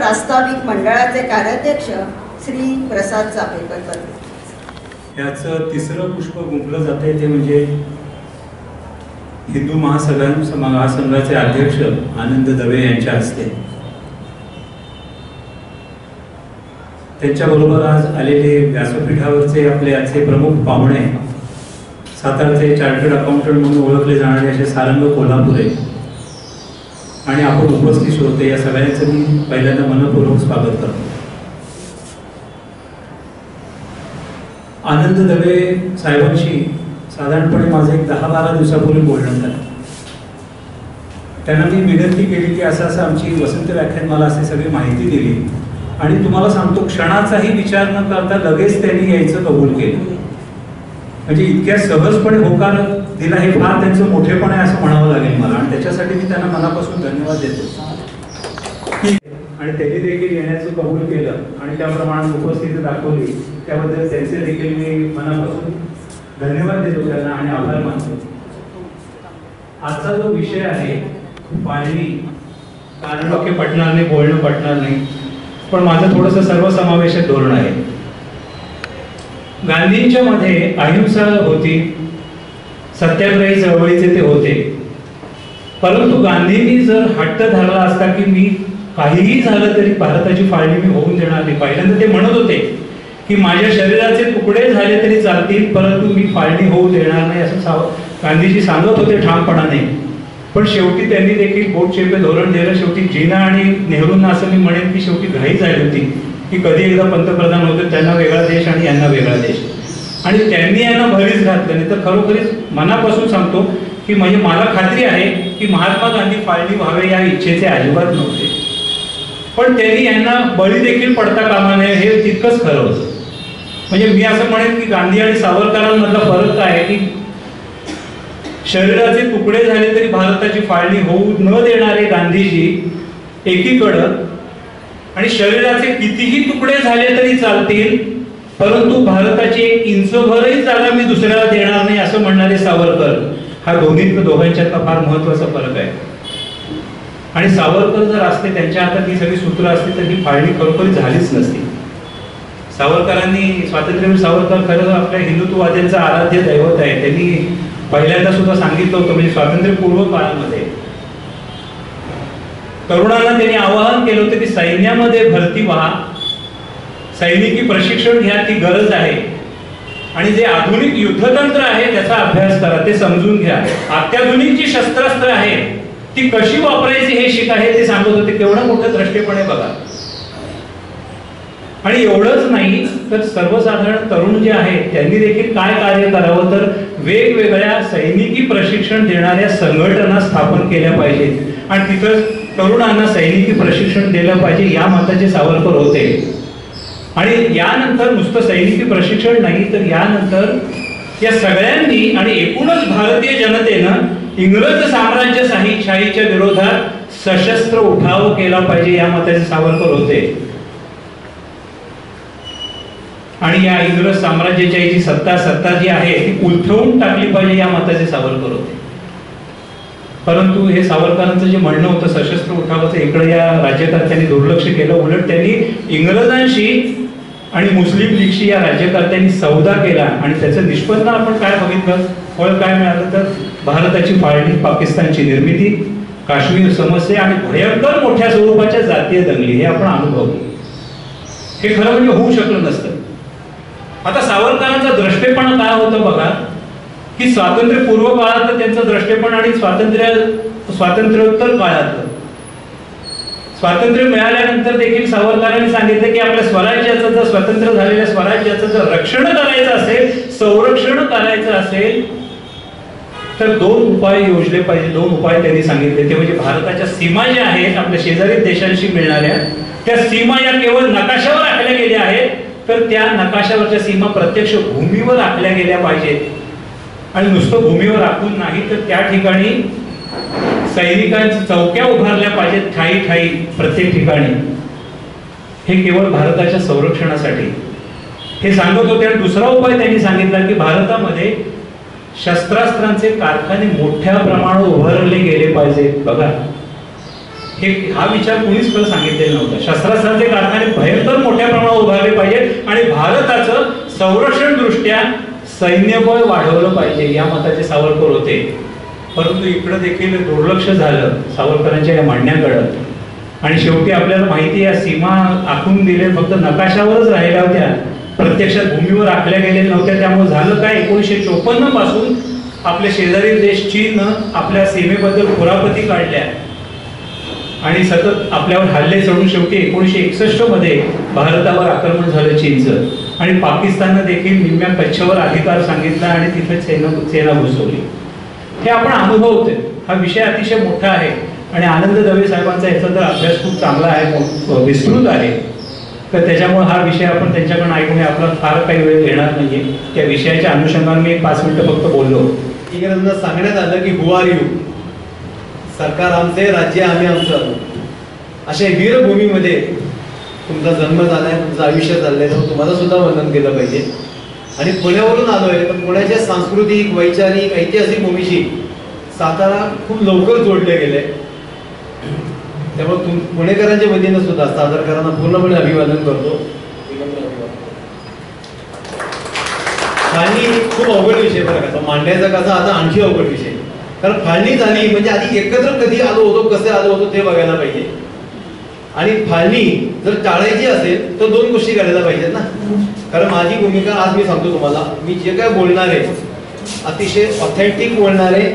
प्रास्ताविक मंडळाचे कार्याध्यक्ष श्री प्रसाद चापेकर. याचं तिसरं पुष्प गुंफलं जाते ते म्हणजे हिंदू महासंघाचे अध्यक्ष आनंद दवे यांच्या हस्ते. त्यांच्याबरोबर आज आलेले व्यासपीठावरचे आपले आजचे प्रमुख पाहुणे सातारचे चार्टर्ड अकाउंटंट म्हणून ओळखले जाणारे असे सारंग कोल्हापुरे आणि आपण उपस्थित होते, या सगळ्यांचं मी पहिल्यांदा मनपूर्वक स्वागत करतो. आनंद दवे साहेबांशी साधारणपणे माझं एक 10-12 दिवसापूर्वी बोलणं झालं. त्यांना मी विनंती केली की असं आमची वसंत व्याख्यानमाला अशी सगळी माहिती दिली आणि तुम्हाला सांगतो क्षणाचाही विचार न करता लगेच त्यांनी यायचं कबूल केलं. म्हणजे इतक्या सहजपणे होकार दिला हे फार त्यांचं मोठेपण आहे असं म्हणावं लागेल मला, आणि त्याच्यासाठी मी त्यांना मनापासून धन्यवाद देतो. आणि त्यांनी देखील येण्याचं कबूल केलं आणि त्याप्रमाणे उपस्थिती दाखवली, त्याबद्दल त्यांचे देखील मी मनापासून धन्यवाद देतो त्यांना आणि आभार मानतो. आजचा जो विषय आहे पाळणी, कारण वाक्य पटणार नाही, बोलणं पटणार नाही, पण माझं थोडंसं सर्वसमावेशक धोरण आहे. गांधींच्या मध्ये अहिंसा होती, सत्याग्रही चळवळीचे ते होते, परंतु गांधींनी जर हट्ट धरला असता की मी काहीही झालं तरी भारताची फाळणी मी होऊन देणार नाही. पहिल्यांदा ते म्हणत होते की माझ्या शरीराचे तुकडे झाले तरी चालतील परंतु मी फाळणी होऊ देणार नाही असं गांधीजी सांगत होते ठामपणाने. पण शेवटी त्यांनी देखील बोटचेपे धोरण दिलं. शेवटी जीना आणि नेहरूंना असं मी म्हणेन की शेवटी घाई झाली होती की कधी एकदा पंतप्रधान होते, त्यांना वेगळा देश आणि यांना वेगळा देश, आणि त्यांनी यांना भरीच घातलं. नाही तर खरोखरीच मनापासून सांगतो की म्हणजे मला खात्री आहे की महात्मा गांधी फाळणी व्हावे या इच्छेचे अजिबात नव्हते, पण त्यांनी यांना बळी देखील पडता कामा नये हे तितकंच खरं होतं. म्हणजे मी असं म्हणेन की गांधी आणि सावरकरांमधला फरक काय आहे की शरीराचे तुकडे झाले तरी भारताची फाळणी होऊ न देणारे गांधीजी एकीकडं, आणि शरीराचे कितीही तुकडे झाले तरी चालतील परंतु भारताची एक इंचभरही जागा मी दुसऱ्याला देणार नाही असं म्हणणारे सावरकर. हा दोघांच्यातला फार महत्वाचा फरक आहे. आणि सावरकर जर असते, त्यांच्या हातात ही सगळी सूत्र असती तर ही फाळणी खरोखरी झालीच नसती. सावरकरांनी, स्वातंत्र्यवीर सावरकर खरं आपल्या हिंदुत्ववाद्यांचा आराध्य दैवत आहे. त्यांनी पहिल्यांदा सुद्धा सांगितलं होतं, म्हणजे स्वातंत्र्यपूर्व काळामध्ये तरुणांना त्यांनी आवाहन केलं होतं की सैन्यामध्ये भरती व्हा, सैनिकी प्रशिक्षण घ्या, ती गरज आहे, आणि जे आधुनिक युद्धतंत्र आहे त्याचा अभ्यास करा, ते समजून घ्या, अत्याधुनिक जी शस्त्रास्त्र आहे ती कशी वापरायची हे शिका, हे ते सांगत होते. केवढं मोठं द्रष्टेपणे बघा. आणि एवढंच नाही तर सर्वसाधारण तरुण जे आहेत त्यांनी देखील काय कार्य करावं, तर वेगवेगळ्या सैनिकी प्रशिक्षण देणाऱ्या संघटना स्थापन केल्या पाहिजेत आणि तिथं तरुणांना सैनिकी प्रशिक्षण दिलं पाहिजे या मताचे सावरकर होते. आणि यानंतर नुसतं सैनिकी प्रशिक्षण नाही तर यानंतर या सगळ्यांनी आणि एकूणच भारतीय जनतेनं इंग्रज साम्राज्यशाहीच्या विरोधात सशस्त्र उठाव केला पाहिजे या मताचे सावरकर होते. आणि या इंग्रज साम्राज्याची जी सत्ता जी आहे ती उलथवून टाकली पाहिजे या मताचे सावरकर होते. परंतु हे सावरकरांचं जे म्हणणं होतं सशस्त्र उठावाचं, इकडे या राज्यकर्त्यांनी दुर्लक्ष केलं. उलट त्यांनी इंग्रजांशी आणि मुस्लिम लीगशी या राज्यकर्त्यांनी सौदा केला आणि त्याचं निष्पन्न आपण काय बघितलं, फळ काय मिळालं, तर भारताची फाळणी, पाकिस्तानची निर्मिती, काश्मीर समस्या आणि भयंकर मोठ्या स्वरूपाच्या जातीय दंगली हे आपण अनुभवलं. हे खरं म्हणजे होऊ शकलं नसतं. आता सावरकरांचा दृष्टेपण काय होतं बघा, की स्वातंत्र्यपूर्व काळात त्यांचं दृष्टेपण आणि स्वातंत्र्योत्तर काळात, स्वातंत्र्य मिळाल्यानंतर देखील सावरकरांनी सांगितलं की आपल्या स्वराज्याचं, जर स्वतंत्र झालेल्या स्वराज्याचं जर रक्षण करायचं असेल, संरक्षण करायचं असेल तर 2 उपाय योजले पाहिजे. 2 उपाय त्यांनी सांगितले. ते म्हणजे भारताच्या सीमा ज्या आहेत आपल्या शेजारी देशांशी मिळणाऱ्या, त्या सीमा या केवळ नकाशावर आखल्या गेल्या आहेत, तर त्या नकाशावरच्या सीमा प्रत्यक्ष भूमीवर आखल्या गेल्या पाहिजेत. आणि नुसतं भूमीवर आखून नाही तर त्या ठिकाणी सैनिकांच्या चौक्या उभारल्या पाहिजेत ठाई ठाई प्रत्येक ठिकाणी. हे केवळ भारताच्या संरक्षणासाठी हे सांगत होते. आणि दुसरा उपाय त्यांनी सांगितला की भारतामध्ये शस्त्रास्त्रांचे कारखाने मोठ्या प्रमाणावर उभारले गेले पाहिजेत. बघा हा विचार कुणीच खरं सांगितलेला नव्हता. शस्त्रास्त्रांचे कारखाने भयंकर मोठ्या प्रमाणावर उभारले पाहिजे आणि भारताचं संरक्षण दृष्ट्या सैन्यबळ वाढवलं पाहिजे या मताचे सावरकर होते. परंतु इकडं देखील दुर्लक्ष झालं सावरकरांच्या या म्हणण्याकडं आणि शेवटी आपल्याला माहिती आहे सीमा आखून दिले फक्त नकाशावरच राहिल्या होत्या, प्रत्यक्षात भूमीवर आखल्या गेलेल्या नव्हत्या. त्यामुळे झालं काय, 1954 पासून आपल्या शेजारी देश चीननं आपल्या सीमेबद्दल कुरापती काढल्या आणि सतत आपल्यावर हल्ले चढून शेवटी 1961 मध्ये भारतावर आक्रमण झालं चीनचं आणि पाकिस्ताननं देखील निम्म्या कच्छवर अधिकार सांगितला आणि तिथे सेना घुसवली. हे आपण अनुभवतोय. हा विषय अतिशय मोठा आहे आणि आनंद दवे साहेबांचा याचा तर अभ्यास खूप चांगला आहे, विस्तृत आहे. तर त्याच्यामुळे हा विषय आपण त्यांच्याकडून ऐकून आपला फार काही वेळ घेणार नाहीये. त्या विषयाच्या अनुषंगाने मी 5 मिनिटं फक्त बोललो. इंग्रजांना सांगण्यात आलं की हु आर यू, सरकार आमचे, राज्य आम्ही आमचं. अशा वीरभूमीमध्ये तुमचा जन्म झालाय, तुमचं आयुष्य चाललंय, तर तुम्हाला सुद्धा वंदन केलं पाहिजे. आणि पुण्यावरून आलोय, पण पुण्याच्या सांस्कृतिक, वैचारिक, ऐतिहासिक भूमीशी सातारा खूप लवकर जोडले गेले. त्यामुळे पुणेकरांच्या वतीनं सुद्धा सातारकरांना पूर्णपणे अभिवादन करतो. फाळणी खूप अवघड विषय बरं का, मांडायचा कसा आता आणखी अवघड विषय. कारण फाळणी झाली म्हणजे आधी एकत्र कधी आलो होतो, कसे आलो होतो ते बघायला पाहिजे. आणि फाळणी जर टाळायची असेल तर 2 गोष्टी करायला पाहिजेत ना. कारण माझी भूमिका आज मी सांगतो तुम्हाला, मी जे काय बोलणार आहे अतिशय ऑथेंटिक बोलणार आहे.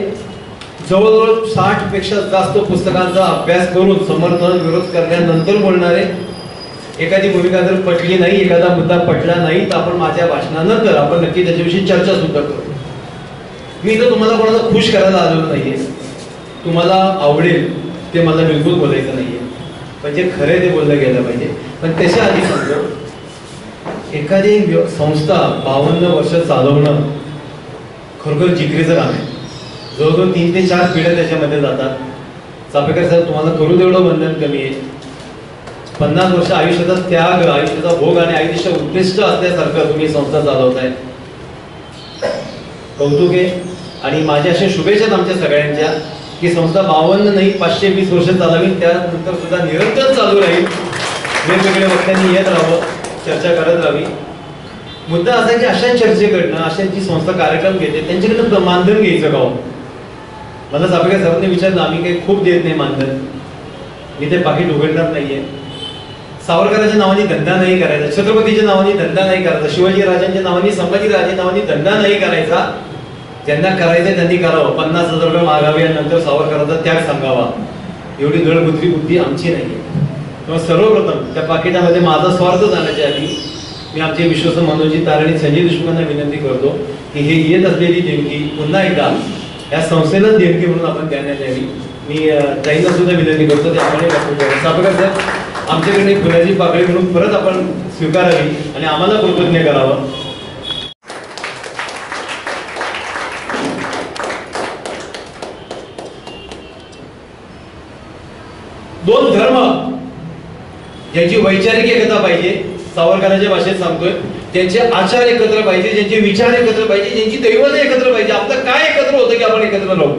जवळजवळ 60 पेक्षा जास्त पुस्तकांचा अभ्यास करून समर्थन विरोध करण्यानंतर बोलणार आहे. एखादी भूमिका जर पटली नाही, एखादा मुद्दा पटला नाही तर आपण माझ्या भाषणानंतर आपण नक्की त्याच्याविषयी चर्चा सुद्धा करू. मी तर तुम्हाला कोणाला खुश करायला आलेलो नाहीये, तुम्हाला आवडेल ते मला बिलकुल बोलायचं नाहीये, पण जे खरे ते बोललं गेलं पाहिजे. पण त्याच्या आधी सांगतो, एखादी संस्था 52 वर्ष चालवणं खरोखर जिकरीचं काम आहे. जवळजवळ 3 ते 4 पिढ्या त्याच्यामध्ये जातात. चापेकर साहेब, तुम्हाला करू तेवढं वंदन कमी आहे. 50 वर्ष आयुष्याचा त्याग, आयुष्याचा भोग आणि आयुष्य उत्कृष्ट असल्यासारखं तुम्ही संस्था चालवताय, कौतुक आहे. आणि माझ्या अशा शुभेच्छा आमच्या सगळ्यांच्या की संस्था 52 नाही 520 वर्ष चालावी, त्यानंतर सुद्धा निरंतर चालू राहील. वेगवेगळ्या वक्त्यांनी येत राहावं, चर्चा करत राहावी. मुद्दा असा की अशा चर्चेकडनं, अशा जी संस्था कार्यक्रम घेते त्यांच्याकडनं मानधन घ्यायचं का? मला चापेकर साहेबांनी विचारलं, आम्ही काही खूप देत नाही मानधन, मी ते पाकिट उघडणार नाहीये. सावरकरांच्या नावाने धंदा नाही करायचा, छत्रपतीच्या नावाने धंदा नाही करायचा, शिवाजी राजांच्या नावाने, संभाजी राजांच्या नावाने धंदा नाही करायचा. ज्यांना करायचं त्यांनी करावं. 50,000 रुपये मागावे आणि नंतर सावरकरांचा त्याग सांगावा, एवढी दळबुद्री बुद्धी आमची नाहीये. तेव्हा सर्वप्रथम त्या पाकिटामध्ये माझा स्वार्थ जाण्याच्या आधी मी आमचे विश्वस्त मनोजी तारे आणि संजय देशमुखांना विनंती करतो की हे येत असलेली देणगी पुन्हा एकदा या संस्थेला देणगी म्हणून आपण देण्यात यावी. मी ताईंना सुद्धा विनंती करतो ते आपण चापेकर साहेब आमच्याकडे फुलाची पाकळी म्हणून परत आपण स्वीकारावी आणि आम्हाला कृतज्ञ करावं. दोन धर्म ज्यांची वैचारिक एकता पाहिजे, सावरकरांच्या भाषेत सांगतोय, ज्यांचे आचार एकत्र पाहिजे, ज्यांचे विचार एकत्र पाहिजे, ज्यांची दैवत एकत्र पाहिजे. आपलं काय एकत्र होतं की आपण एकत्र राहू.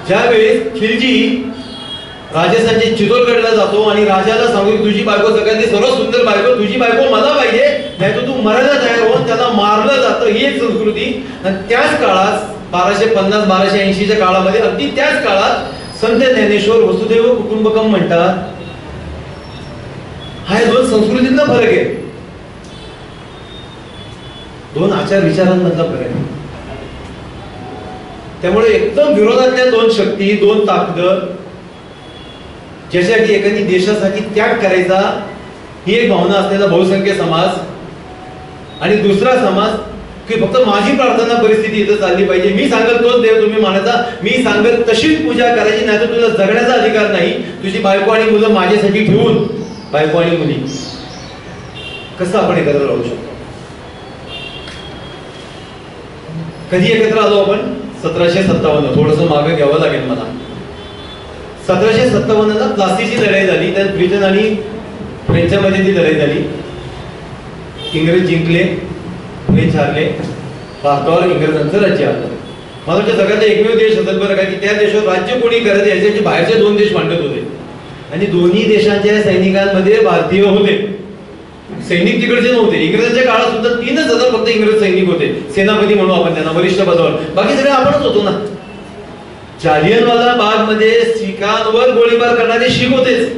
ज्यावेळेस खिलजी राजस्थानच्या चित्तोडगडला जातो आणि राजाला सांगतो की तुझी बायको सगळ्यात सर्वात सुंदर बायको, तुझी बायको मला पाहिजे, नाही तर तू मरायला तयार होऊन त्याला मारलं जातं. ही एक संस्कृती. आणि त्याच काळात 1250-1280च्या काळामध्ये, अगदी त्याच काळात संत ज्ञानेश्वर वसुदैव कुटुंबकम म्हणतात. हा 2 संस्कृतींचा फरक आहे, 2 आचार विचारांमधला फरक आहे. त्यामुळे एकदम विरोधातल्या 2 शक्ती, 2 ताकद, ज्यासाठी एखादी देशासाठी त्याग करायचा ही एक भावना असलेला बहुसंख्य समाज आणि दुसरा समाज की फक्त माझी प्रार्थना परिस्थिती इथं चालली पाहिजे, मी सांगेल तोच देव तुम्ही मानायचा, मी सांगेल तशीच पूजा करायची, नाही तर तुला जगण्याचा अधिकार नाही. तुझी बायको आणि मुलं माझ्यासाठी ठेवून, बायको आणि मुली कसं आपण एकत्र राहू शकतो? कधी एकत्र आलो आपण? 1757. थोडस मागे घ्यावं लागेल मला. 1757ला प्लासीची लढाई झाली, त्यात ब्रिटन आणि फ्रेंचमध्ये ती लढाई झाली. इंग्रज जिंकले, फ्रेंच हारले. भारतावर इंग्रजांचं राज्य आलं. मला वाटतं जगातला एकमेव देश असेल बरं का की त्या देशावर राज्य कोणी करत यायचे बाहेरचे 2 देश मांडत होते आणि दोन्ही देशांच्या सैनिकांमध्ये भारतीय होते. सैनिक तिकडचे नव्हते. इंग्रजांच्या काळात सुद्धा 3,000 फक्त इंग्रज सैनिक होते, सेनापती म्हणू आपण त्यांना, वरिष्ठ पदावर. बाकी सगळे आपणच होतो ना. जालियनवाला बाग मध्ये शिखांवर गोळीबार करणारे शीख होतेच.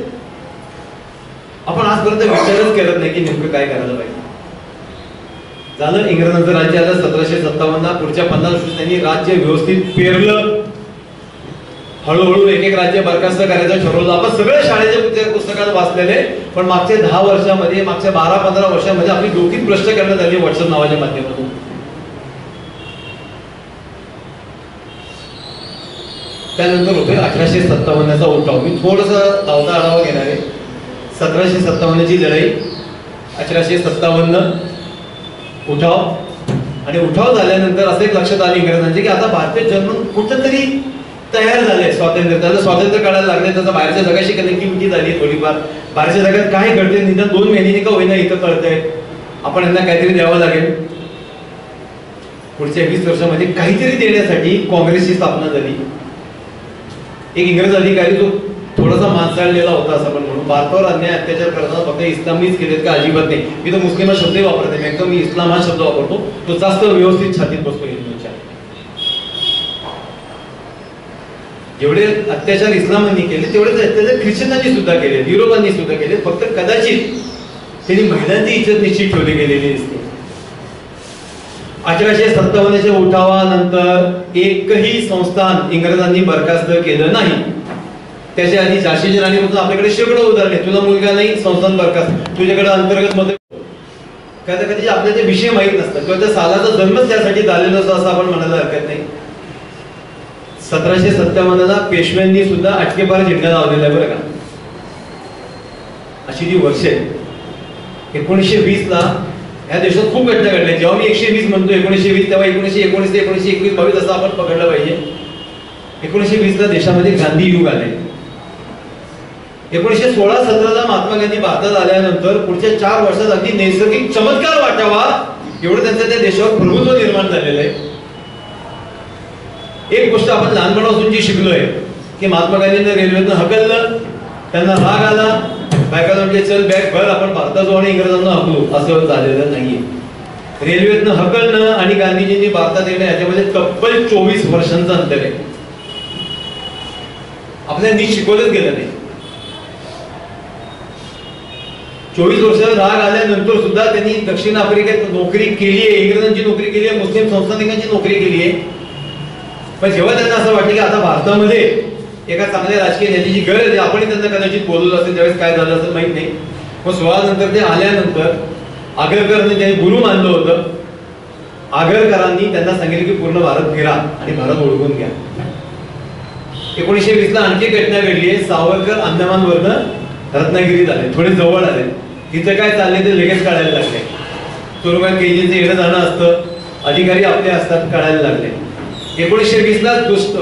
आपण आजपर्यंत विचारच करत नाही की नेमकं काय करायला पाहिजे. झालं इंग्रजांचं राज्य आलं 1757. पुढच्या 50 वर्ष त्यांनी राज्य व्यवस्थित पेरलं. हळूहळू एक राज्य बरखास्त करायचं ठरवलं. आपण सगळ्या शाळेच्या पुस्तकात वाचलेले, पण मागच्या 10 वर्षामध्ये, मागच्या 12-15 वर्षामध्ये आपली डोकी भ्रष्ट करण्यात आली व्हॉट्सअप नावाच्या माध्यमातून. त्यानंतर होते 1857चा उठाव. मी थोडस धावता आढावा घेणार आहे. 1757ची लढाई, 1857 उठाव. आणि उठाव झाल्यानंतर असं एक लक्षात आलं इंग्रजांचे की आता भारतीय जन्म कुठंतरी तयार झाले. स्वातंत्र्य, त्याला स्वातंत्र्य काढायला लागले. त्याचा बाहेरच्या जगाशी कनेक्टिव्हिटी झाली थोडीफार. बाहेरच्या जगात काय घडते निदान 2 महिन्यांनी का होईना इथं कळतंय. आपण यांना काहीतरी द्यावं लागेल. पुढच्या 20 वर्षामध्ये काहीतरी देण्यासाठी काँग्रेसची स्थापना झाली. एक इंग्रज अधिकारी जो थोडासा माणसाळलेला होता असं आपण म्हणू. भारतावर अन्याय अत्याचार करताना फक्त इस्लामीच केलेत का? अजिबात नाही. मी तर मुस्लिम हा शब्द वापरते नाही, एकदम मी इस्लाम हा शब्द वापरतो. तो जास्त व्यवस्थित छातीत बसतो हिंदूंच्या. जेवढे अत्याचार इस्लामांनी केले तेवढेच अत्याचार ख्रिश्चनांनी सुद्धा केले, युरोपांनी सुद्धा केले. फक्त कदाचित त्यांनी महिलांची इज्जत निश्चित ठेवली गेलेली दिसते. 1857च्या उठावानंतर एकही संस्थान इंग्रजांनी बरखास्त केलं नाही. त्याच्या आधी झाशीची राणी म्हणून आपल्याकडे शेकडो उदाहरणे. तुला मुलगा नाही, संस्थान बरखास्त. तुझ्याकडे अंतर्गत मत, कधी आपल्याला ते विषय माहीत नसतात किंवा त्या सालाचा जन्मच त्यासाठी झालेला असं असं आपण म्हणायला हरकत नाही. 1757ला पेशव्यांनी सुद्धा अटकेपार झेंडा लावलेला आहे बरं का. अशी ती वर्ष आहे. 1920ला या देशात खूप घटना घडल्या. जेव्हा मी 120 म्हणतो 1920, तेव्हा 1919 ते 1921, 22 असं आपण पकडलं पाहिजे. 1920ला देशामध्ये गांधी युग आले. 1916-17ला महात्मा गांधी भारतात आल्यानंतर पुढच्या 4 वर्षात अगदी नैसर्गिक चमत्कार वाटावा एवढं त्यांचं त्या देशावर प्रभुत्व निर्माण झालेलं आहे. एक गोष्ट आपण लहानपणापासून जी शिकलोय की महात्मा गांधींना रेल्वेतनं हकललं, त्यांना राग आला, बायका म्हटले चल बॅग भर आपण भारतात जाऊ आणि इंग्रजांना हकलू, असं झालेलं नाहीये. रेल्वेतनं हकलणं आणि गांधीजींनी भारतात येणं याच्यामध्ये तब्बल 24 वर्षांचं अंतर आहे. आपल्याला नीट शिकवलंच गेलं नाही. 24 वर्ष राग आल्यानंतर सुद्धा त्यांनी दक्षिण आफ्रिकेत नोकरी केली आहे, इंग्रजांची नोकरी केली आहे, मुस्लिम संस्थानिकांची नोकरी केली आहे. पण जेव्हा त्यांना असं वाटलं की आता भारतामध्ये एका चांगल्या राजकीय नेत्याची गरज आहे, आपण त्यांना कदाचित बोलवलं असेल, त्यावेळेस काय झालं असेल माहित नाही. मग 16 नंतर ते आल्यानंतर आगरकरांनी त्यांनी गुरु मानलं होतं. आगरकरांनी त्यांना सांगितलं की पूर्ण भारत फिरा आणि भारत ओळखून घ्या. 1920ला आणखी घटना घडली आहे. सावरकर अंदमानवरनं रत्नागिरीत आले, थोडे जवळ आले. तिथं काय चालले ते लगेच कळायला लागले. तुरुंगात केजीचं येणं जाणं असतं, अधिकारी आपले असतात, कळायला लागले. 1920ला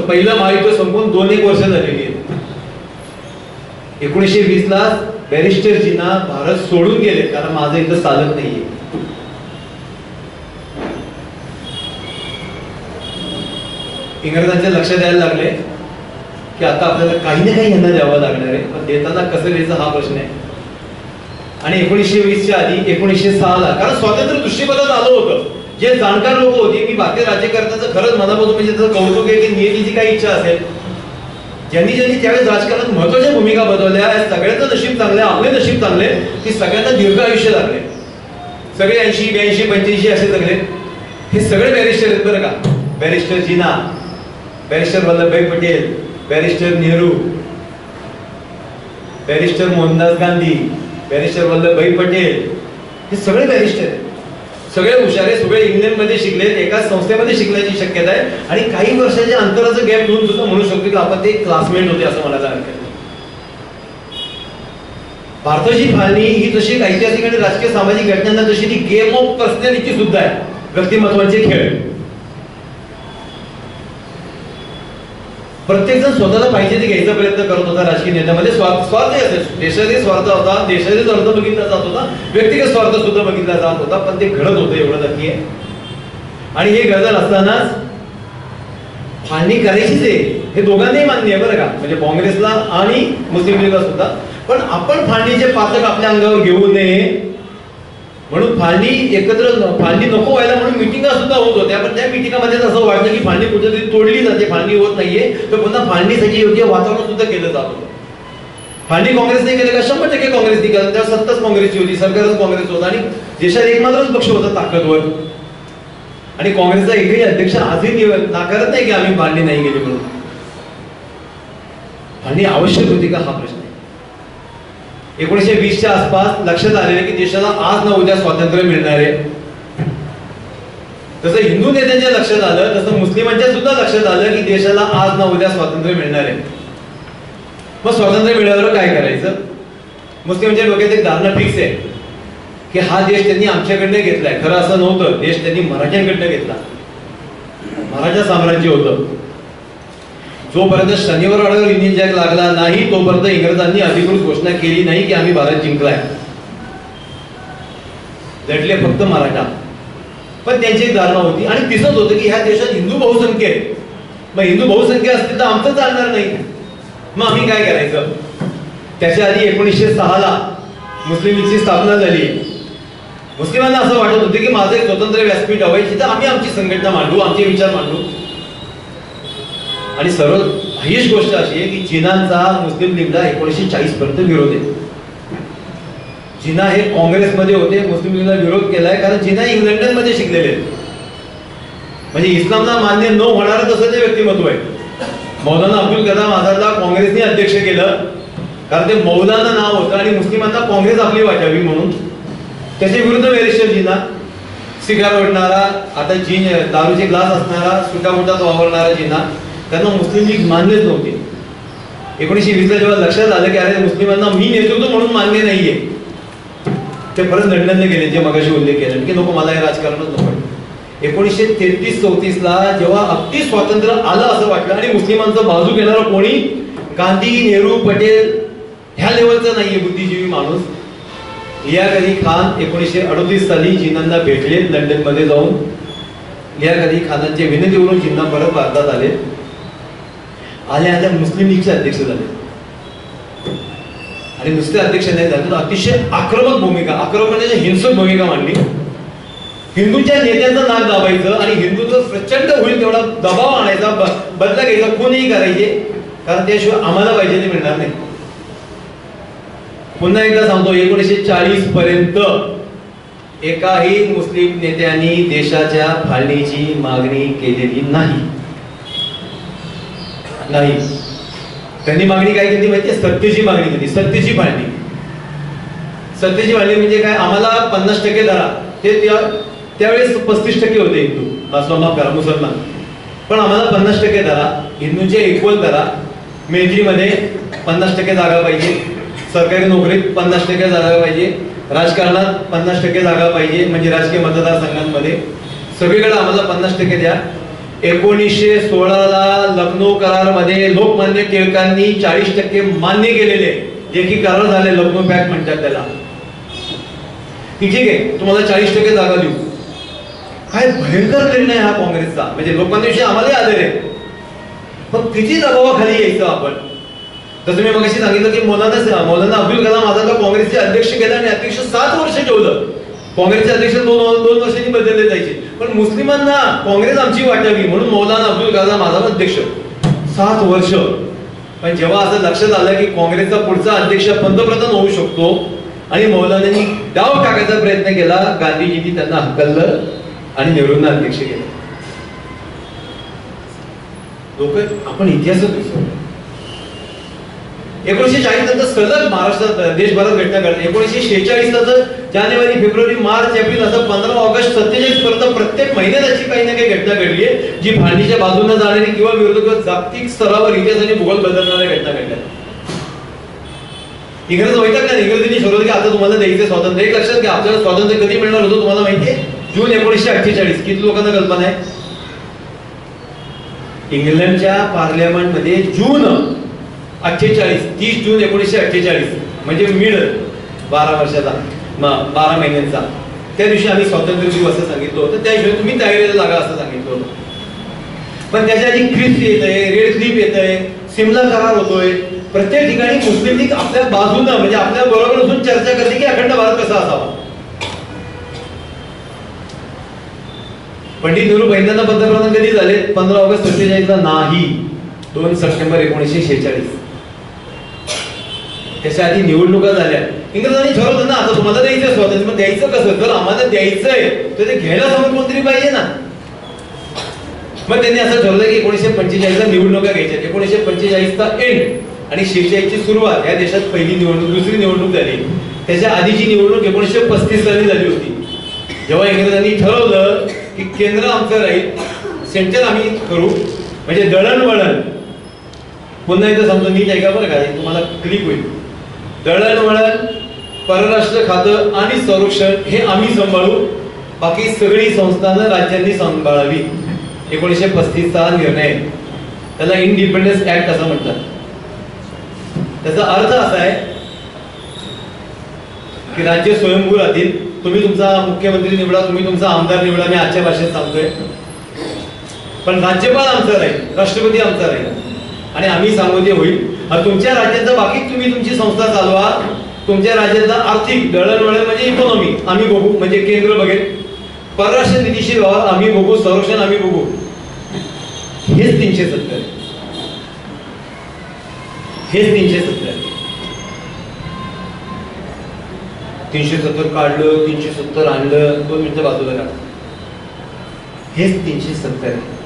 पहिलं महायुद्ध संपून 2-1 वर्ष झालेली आहेत. 1920ला बॅरिस्टरजींना भारत सोडून गेले कारण माझं इथं चालत नाहीये. इंग्रजांच्या लक्षात यायला लागले की आता आपल्याला काही ना काही यांना द्यावं लागणार आहे, पण देताना कसं द्यायचं हा प्रश्न आहे. आणि 1920च्या आधी 1906ला, कारण स्वातंत्र्य दृष्टीपथात आलं होतं, जे जाणकार लोक होते, मी भारतीय राज्यकर्त्यांचं खरंच मनापासून म्हणजे त्याचं कौतुक आहे की नियतीची काही इच्छा असेल, ज्यांनी त्यावेळेस राजकारणात महत्वाच्या भूमिका बजावल्या, सगळ्यांचं नशीब चांगले, आपले नशीब चांगले की सगळ्यांना दीर्घ आयुष्य लागले. सगळे 80, 82, 85 असे जगले. हे सगळे बॅरिस्टर आहेत बरं का. Barrister Jinnah, barrister Vallabhbhai Patel, barrister Nehru, barrister Mohandas Gandhi, barrister Vallabhbhai Patel, हे सगळे बॅरिस्टर आहेत. सगळे हुशार आहे, सगळे इंग्लंडमध्ये शिकलेत, एकाच संस्थेमध्ये शिकण्याची शक्यता आहे. आणि काही वर्षाच्या अंतराचं गॅप घेऊन सुद्धा म्हणू शकतो की आपण ते क्लासमेट होते असं म्हणायला हरकत नाही. भारताची फाळणी ही जशी एक ऐतिहासिक आणि राजकीय सामाजिक घटनांना जशी ती गेम ऑफ पर्सनॅलिटी सुद्धा आहे, व्यक्तिमत्वाचे खेळ. प्रत्येक जण स्वतःला पाहिजे ते घ्यायचा प्रयत्न करत होता. राजकीय नेत्यामध्ये स्वार्थ असेल, देशाचे स्वार्थ होता, देशाचे स्वार्थ बघितला जात होता, व्यक्तिगत स्वार्थ सुद्धा बघितला जात होता, पण ते घडत होतं एवढं नक्की आहे. आणि हे गरज असतानाच फाळणी करायचीच आहे हे दोघांनाही मान्य आहे बरं का, म्हणजे काँग्रेसला आणि मुस्लिम लीगला सुद्धा. पण आपण फाळणीचे पातक आपल्या अंगावर घेऊ नये म्हणून फाळणी नको व्हायला म्हणून मिटिंगा सुद्धा होत होत्या. पण त्या मिटिंगामध्ये असं वाटलं की फाळणी कुठेतरी तोडली जाते, फाळणी होत नाहीये, तर पुन्हा फाळणीसाठी योग्य वातावरण सुद्धा केलं जात होतं. फाळणी काँग्रेसने केलं का? 100% काँग्रेसने केलं. त्यावर सत्ताच काँग्रेसची होती, सरकारच काँग्रेस होता आणि देशात एकमात्रच पक्ष होता ताकदवर. आणि काँग्रेसचा एकही अध्यक्ष आजही नाकारत नाही की आम्ही फाळणी नाही गेली म्हणून. फाळणी आवश्यक होती का हा प्रश्न आहे. 1920च्या आसपास लक्षात आलेले की देशाला आज ना उद्या स्वातंत्र्य मिळणार आहे. तसं हिंदू नेत्यांच्या लक्षात आलं तसं मुस्लिमांच्या सुद्धा लक्षात आलं की देशाला आज ना उद्या स्वातंत्र्य मिळणार आहे. मग स्वातंत्र्य मिळाल्यावर काय करायचं? मुस्लिमांच्या डोक्यात एक धारणा फिक्स आहे की हा देश त्यांनी आमच्याकडनं घेतलाय. खरं असं नव्हतं, देश त्यांनी मराठ्यांकडनं घेतला. मराठा साम्राज्य होतं. जोपर्यंत शनिवार वाड्यावर युनियन जॅक लागला नाही तोपर्यंत इंग्रजांनी अधिकृत घोषणा केली नाही की आम्ही भारत जिंकलाय. लढले फक्त मराठा. पण त्यांची एक धारणा होती आणि दिसत होतं की ह्या देशात हिंदू बहुसंख्या आहे. मग हिंदू बहुसंख्या असतील तर आमचं चालणार नाही. मग आम्ही काय करायचं? त्याच्या आधी 1906ला मुस्लिम लीगची स्थापना झाली. मुस्लिमांना असं वाटत होतं की माझं एक स्वतंत्र व्यासपीठ हवंय जिथं आम्ही आमची संघटना मांडू, आमचे विचार मांडू. आणि सर्व हायस्ट गोष्ट अशी आहे की जिनांचा मुस्लिम लीगला 1940 पर्यंत विरोध आहे. जिना हे काँग्रेसमध्ये होते, मुस्लिम लीगला विरोध केलाय कारण जिना इंग्लंड मध्ये शिकलेले आहेत. म्हणजे इस्लामला मान्य न होणारं तसं ते व्यक्तिमत्व आहे. मौलाना अब्दुल कलाम आझादला काँग्रेसने अध्यक्ष केलं कारण ते मौलाना नाव होतं आणि मुस्लिमांना काँग्रेस आपली वाटावी म्हणून. त्याच्या विरुद्ध बॅरिस्टर जिना, सिगार ओढणारा, आता जीन दारूचे ग्लास असणारा, सुटामुटात वावरणारा जिना, त्यांना मुस्लिम लीग मान्यच नव्हते. 1920ला जेव्हा लक्षात आलं की अरे मुस्लिमांना मी नेतृत्व म्हणून मान्य नाहीये, ते परत लंडनला गेले, जे मगाशी उल्लेख केला की नको मला हे राजकारणच नको. 1933-34ला जेव्हा अगदी स्वातंत्र्य आलं असं वाटलं आणि मुस्लिमांचं बाजू घेणारा कोणी गांधी, नेहरू, पटेल ह्या लेवलचा नाहीये बुद्धिजीवी माणूस. लियाकत अली खान 1938 साली जिन्नांना भेटले लंडन मध्ये जाऊन. लियाकत अली खानांच्या विनंतीवरून जिन्ना परत भारतात आले. आल्या मुस्लिम लीगचे अध्यक्ष झाले आणि नुसते अध्यक्ष नाही झाले तर अतिशय आक्रमक भूमिका, आक्रमक म्हणजे हिंसक भूमिका मांडली. हिंदूंच्या नेत्यांचं नाक दाबायचं आणि हिंदूचं प्रचंड होईल तेवढा दबाव आणायचा, बदला घ्यायचा, कोणीही करायचे, कारण त्याशिवाय आम्हाला पाहिजे ते मिळणार नाही. पुन्हा एकदा सांगतो, 1940 पर्यंत एकाही मुस्लिम नेत्यांनी देशाच्या फाळणीची मागणी केलेली नाही. त्यांनी मागणी काय केली माहितीये? सत्तेची मागणी केली. सत्तेची फाळणी. सत्तेची फाळणी म्हणजे काय? आम्हाला 50% धरा. ते त्यावेळेस 35% होते हिंदू, माफ करा मुसलमान, पण आम्हाला 50% धरा, हिंदूंचे इक्वल धरा, मिलिटरीमध्ये 50% जागा पाहिजे, सरकारी नोकरीत 50% जागा पाहिजे, राजकारणात 50% जागा पाहिजे, म्हणजे राजकीय मतदारसंघांमध्ये सगळीकडे आम्हाला 50% द्या. 1916ला लखनौ करारमध्ये लोकमान्य टिळकांनी 40% मान्य केलेले, जे की करार झाले, लखनौ पॅक्ट म्हणतात त्याला, की ठीक आहे तुम्हाला 40% जागा देऊ. काय भयंकर निर्णय हा काँग्रेसचा, म्हणजे लोकांविषयी आम्हाला आदर आहे, पण किती दबावाखाली यायचं आपण. तसं मी मगाशी सांगितलं की मौलाना अब्दुल कलाम आझादला काँग्रेसचे अध्यक्ष केलं आणि अध्यक्ष 7 वर्ष ठेवलं. काँग्रेसचे अध्यक्ष 2 वर्षांनी बदलले जायचे, पण मुस्लिमांना काँग्रेस आमची वाटावी म्हणून मौलाना अब्दुल कलाम आझाद अध्यक्ष 7 वर्ष. पण जेव्हा असं लक्षात आलं की काँग्रेसचा पुढचा अध्यक्ष पंतप्रधान होऊ शकतो आणि मौलानांनी डाव टाकायचा प्रयत्न केला, गांधीजींनी त्यांना हकललं आणि नेहरूंना अध्यक्ष केलं. लोक आपण इतिहासच विसरलो. 1940 नंतर सलग महाराष्ट्रात देशभरात घटना घडल्या. 1946 जानेवारी, फेब्रुवारी, मार्च, एप्रिल असं 15 ऑगस्ट 47 पर्यंत प्रत्येक महिन्यात अशी काही ना काही घटना घडली आहे जी फाळणीच्या बाजूने जाणारी किंवा विरोधक जागतिक स्तरावर इतिहास आणि भूगोल बदलणाऱ्या घटना घडल्या. इंग्रज वैतागले. इंग्रजांनी ठरवलं की आता तुम्हाला द्यायचं स्वातंत्र्य. एक लक्षात घ्या, आपल्याला स्वातंत्र्य कधी मिळणार होतं तुम्हाला माहितीये? जून 1948. किती लोकांना कल्पना आहे? इंग्लंडच्या पार्लमेंटमध्ये जून 48, 30 जून 1948 म्हणजे मिड 12 वर्षाचा, 12 महिन्यांचा, त्या दिवशी आम्ही स्वातंत्र्य दिवस असं सांगितलं होतं, त्या हिशोबाने तुम्ही तयारीला लागा असं सांगितलं होतं. पण त्याच्या आधी क्रिप्स येत आहे, रेड क्लिप येत आहे, सिमला करार होतोय. प्रत्येक ठिकाणी मुस्लिम लीग आपल्या बाजूनं म्हणजे आपल्या बरोबर असून चर्चा करते की अखंड भारत कसा असावा. पंडित नेहरू पहिल्यांदा पंतप्रधान कधी झाले? 15 ऑगस्ट 47 नाही, 2 सप्टेंबर 1946. त्याच्या आधी निवडणुका झाल्या. इंग्रजांनी ठरवलं ना आता तुम्हाला द्यायचं स्वातंत्र्य, मग द्यायचं कसं? जर आम्हाला द्यायचंय तर ते घ्यायला समोर कोणतरी पाहिजे ना. मग त्यांनी असं ठरवलं की 1945 निवडणुका घ्यायच्या. 1945 एंड आणि 46 ची सुरुवात या देशात पहिली निवडणूक, दुसरी निवडणूक झाली. त्याच्या आधीची निवडणूक 1935 साली झाली होती, जेव्हा इंग्रजांनी ठरवलं की केंद्र आमचं राहील, सेंट्रल आम्ही करू, म्हणजे दळणवळण. पुन्हा एकदा सांगतो, नीट ऐका बरं का, तुम्हाला क्लिक होईल. दळणवळण, परराष्ट्र खातं आणि संरक्षण हे आम्ही सांभाळू, बाकी सगळी संस्थानं राज्यांनी सांभाळावी. 1935 चा निर्णय, त्याला इंडिपेंडन्स ऍक्ट असं म्हणतात. त्याचा अर्थ असा आहे की राज्य स्वयंभू राहतील, तुम्ही तुमचा मुख्यमंत्री निवडा, तुम्ही तुमचा आमदार निवडा, मी आजच्या भाषेत सांगतोय, पण राज्यपाल आमचा राहील, राष्ट्रपती आमचा राहील आणि आम्ही सांगू ते होईल. तुमच्या राज्याचं बाकी तुम्ही तुमची संस्था चालवा, तुमच्या राज्याचा आर्थिक दळणवळण म्हणजे इकॉनॉमी आम्ही बघू, म्हणजे केंद्र बघेल, परराष्ट्र नीतीशीर व्यवहार आम्ही बघू, संरक्षण आम्ही बघू. हेच 370 आहे, हेच 370 आहे. 370 काढलं, 370 आणलं, 2 मिनिटं बाजूला काढ. हेच 370 आहे.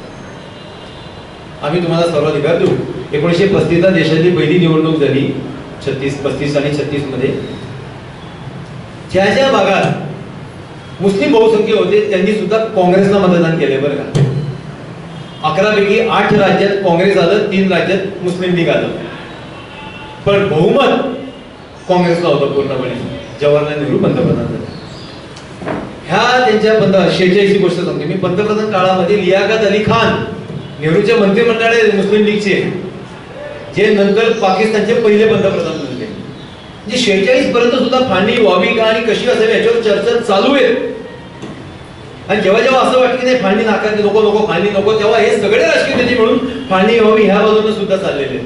आम्ही तुम्हाला सर्वाधिकार देऊ. 1935 ला देशातली पहिली निवडणूक झाली, 35 आणि 36 मध्ये. ज्या ज्या भागात मुस्लिम बहुसंख्य होते त्यांनी सुद्धा काँग्रेसला मतदान केले बरं का. 11 पैकी 8 राज्यात काँग्रेस आलं, 3 राज्यात मुस्लिम लीग आलं, पण बहुमत काँग्रेसला होतं पूर्णपणे. जवाहरलाल नेहरू पंतप्रधान झाले. ह्या त्यांच्या 46 ची गोष्ट सांगते मी. पंतप्रधान काळामध्ये लियाकत अली खान नेहरूच्या मंत्रिमंडळ मुस्लिम लीगचे, जे नंतर पाकिस्तानचे पहिले पंतप्रधान झाले. म्हणजे 46 पर्यंत सुद्धा फाळणी व्हावी का आणि कशी असावी याच्यावर चर्चा चालू आहे. आणि जेव्हा जेव्हा असं वाटतं की नाही फाळणी नाकारली, नको नको फाळणी नको, तेव्हा हे सगळे राजकीय नेते मिळून फाळणी व्हावी ह्या बाजूने सुद्धा चाललेले.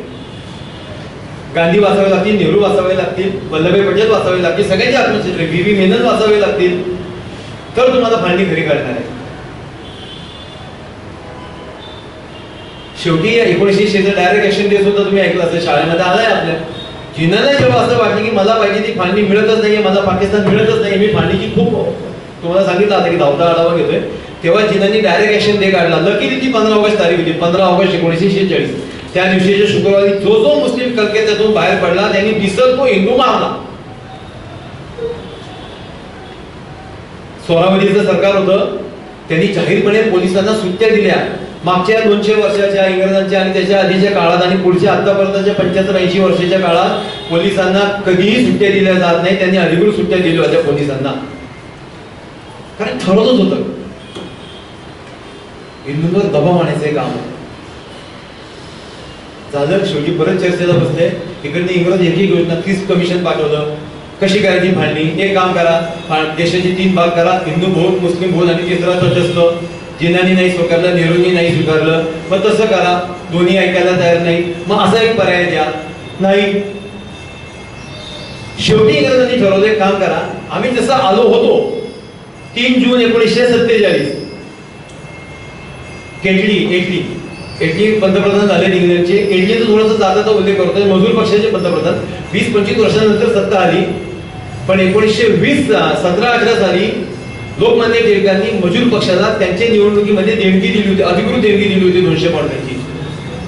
गांधी वाचावे लागतील, नेहरू वाचावे लागतील, वल्लभभाई पटेल वाचावे लागतील, सगळ्यांचे आत्मचित्र व्ही मेनन वाचावे लागतील, तर तुम्हाला फाळणी खरी करणार आहे. शेवटी 1960 डायरेक्ट ऍक्शन डे सुद्धा तुम्ही ऐकलं असेल, शाळेमध्ये आलाय आपल्या. जिन्नाला जेव्हा असं वाटलं की मला पाहिजे ती फाळणी मिळतच नाहीये, मला पाकिस्तान मिळतच नाही, मी फाळणीची खूप तुम्हाला सांगितलं आता की धावता आढावा घेतोय, तेव्हा जिन्नांनी डायरेक्ट ऍक्शन डे काढला. लकीली ती 15 ऑगस्ट तारीख होती, 15 ऑगस्ट 1946. त्या दिवशीच्या शुक्रवारी जो जो मुस्लिम कलकत्त्यातून बाहेर पडला त्यांनी दिसत तो हिंदू मारला. सोहरावर्दीचं सरकार होतं, त्यांनी जाहीरपणे पोलिसांना सुट्ट्या दिल्या. मागच्या 200 वर्षाच्या इंग्रजांच्या आणि त्याच्या आधीच्या काळात आणि पुढच्या आतापर्यंतच्या 75-80 वर्षाच्या काळात पोलिसांना कधीही सुट्ट्या दिल्या जात नाही. त्यांनी अधिकृत सुट्ट्या दिल्या होत्या पोलिसांना, कारण ठरवतच होतं हिंदूंवर दबाव आणायचं काम झालं. शेवटी परत चर्चेला बसले. इकडे इंग्रज एक योजना 30 कमिशन पाठवलं, कशी करायची फाळणी. एक काम करा, देशाचे 3 भाग करा, हिंदू बहुल, मुस्लिम बहुल आणि तिसरा तटस्थ. जिन्नांनी नाही स्वीकारलं, नेहरूंनी नाही स्वीकारलं, मग तसं करा. दोन्ही ऐकायला तयार नाही, मग असा एक पर्याय द्या. नाही, शेवटी इंग्रजांनी ठरवलं एक काम करा, आम्ही जसं आलो होतो 3 जून 1947 एटली पंतप्रधान झाले इंग्लंडचे. एटलीचं थोडंसं जाताचा उल्लेख करतोय, मजूर पक्षाचे पंतप्रधान. 20-25 वर्षानंतर सत्ता आली, पण 1917-18 साली लोकमान्य टिळकांनी मजूर पक्षाला त्यांच्या निवडणुकीमध्ये देणगी दिली होती, अधिकृत देणगी दिली होती 200 पाऊंडांची.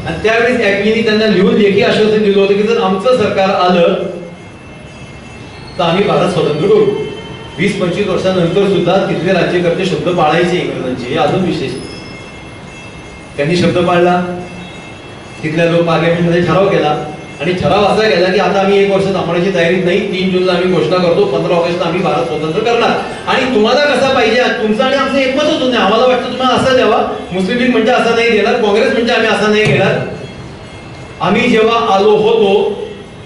आणि त्यावेळेस ऍटलीनी त्यांना लिहून लेखी आश्वासन दिलं होतं की जर आमचं सरकार आलं तर आम्ही भारत स्वतंत्र करू. 20-25 वर्षानंतर सुद्धा तिथले राज्यकर्ते शब्द पाळायचे इंग्रजांचे, हे अजून विशेष. त्यांनी शब्द पाळला. तिथल्या लोक पार्लमेंटमध्ये ठराव केला आणि ठराव असा केला की आता आम्ही 1 वर्ष थांबण्याची तयारी नाही, 3 जूनला आम्ही घोषणा करतो, 15 ऑगस्टला आम्ही भारत स्वतंत्र करणार. आणि तुम्हाला कसा पाहिजे, तुमचं आणि आमचं एकमतच होत नाही. आम्हाला वाटतं तुम्हाला असं द्यावा, मुस्लिम लीग म्हणजे असा नाही देणार, काँग्रेस म्हणजे आम्ही असा नाही घेणार. आम्ही जेव्हा आलो होतो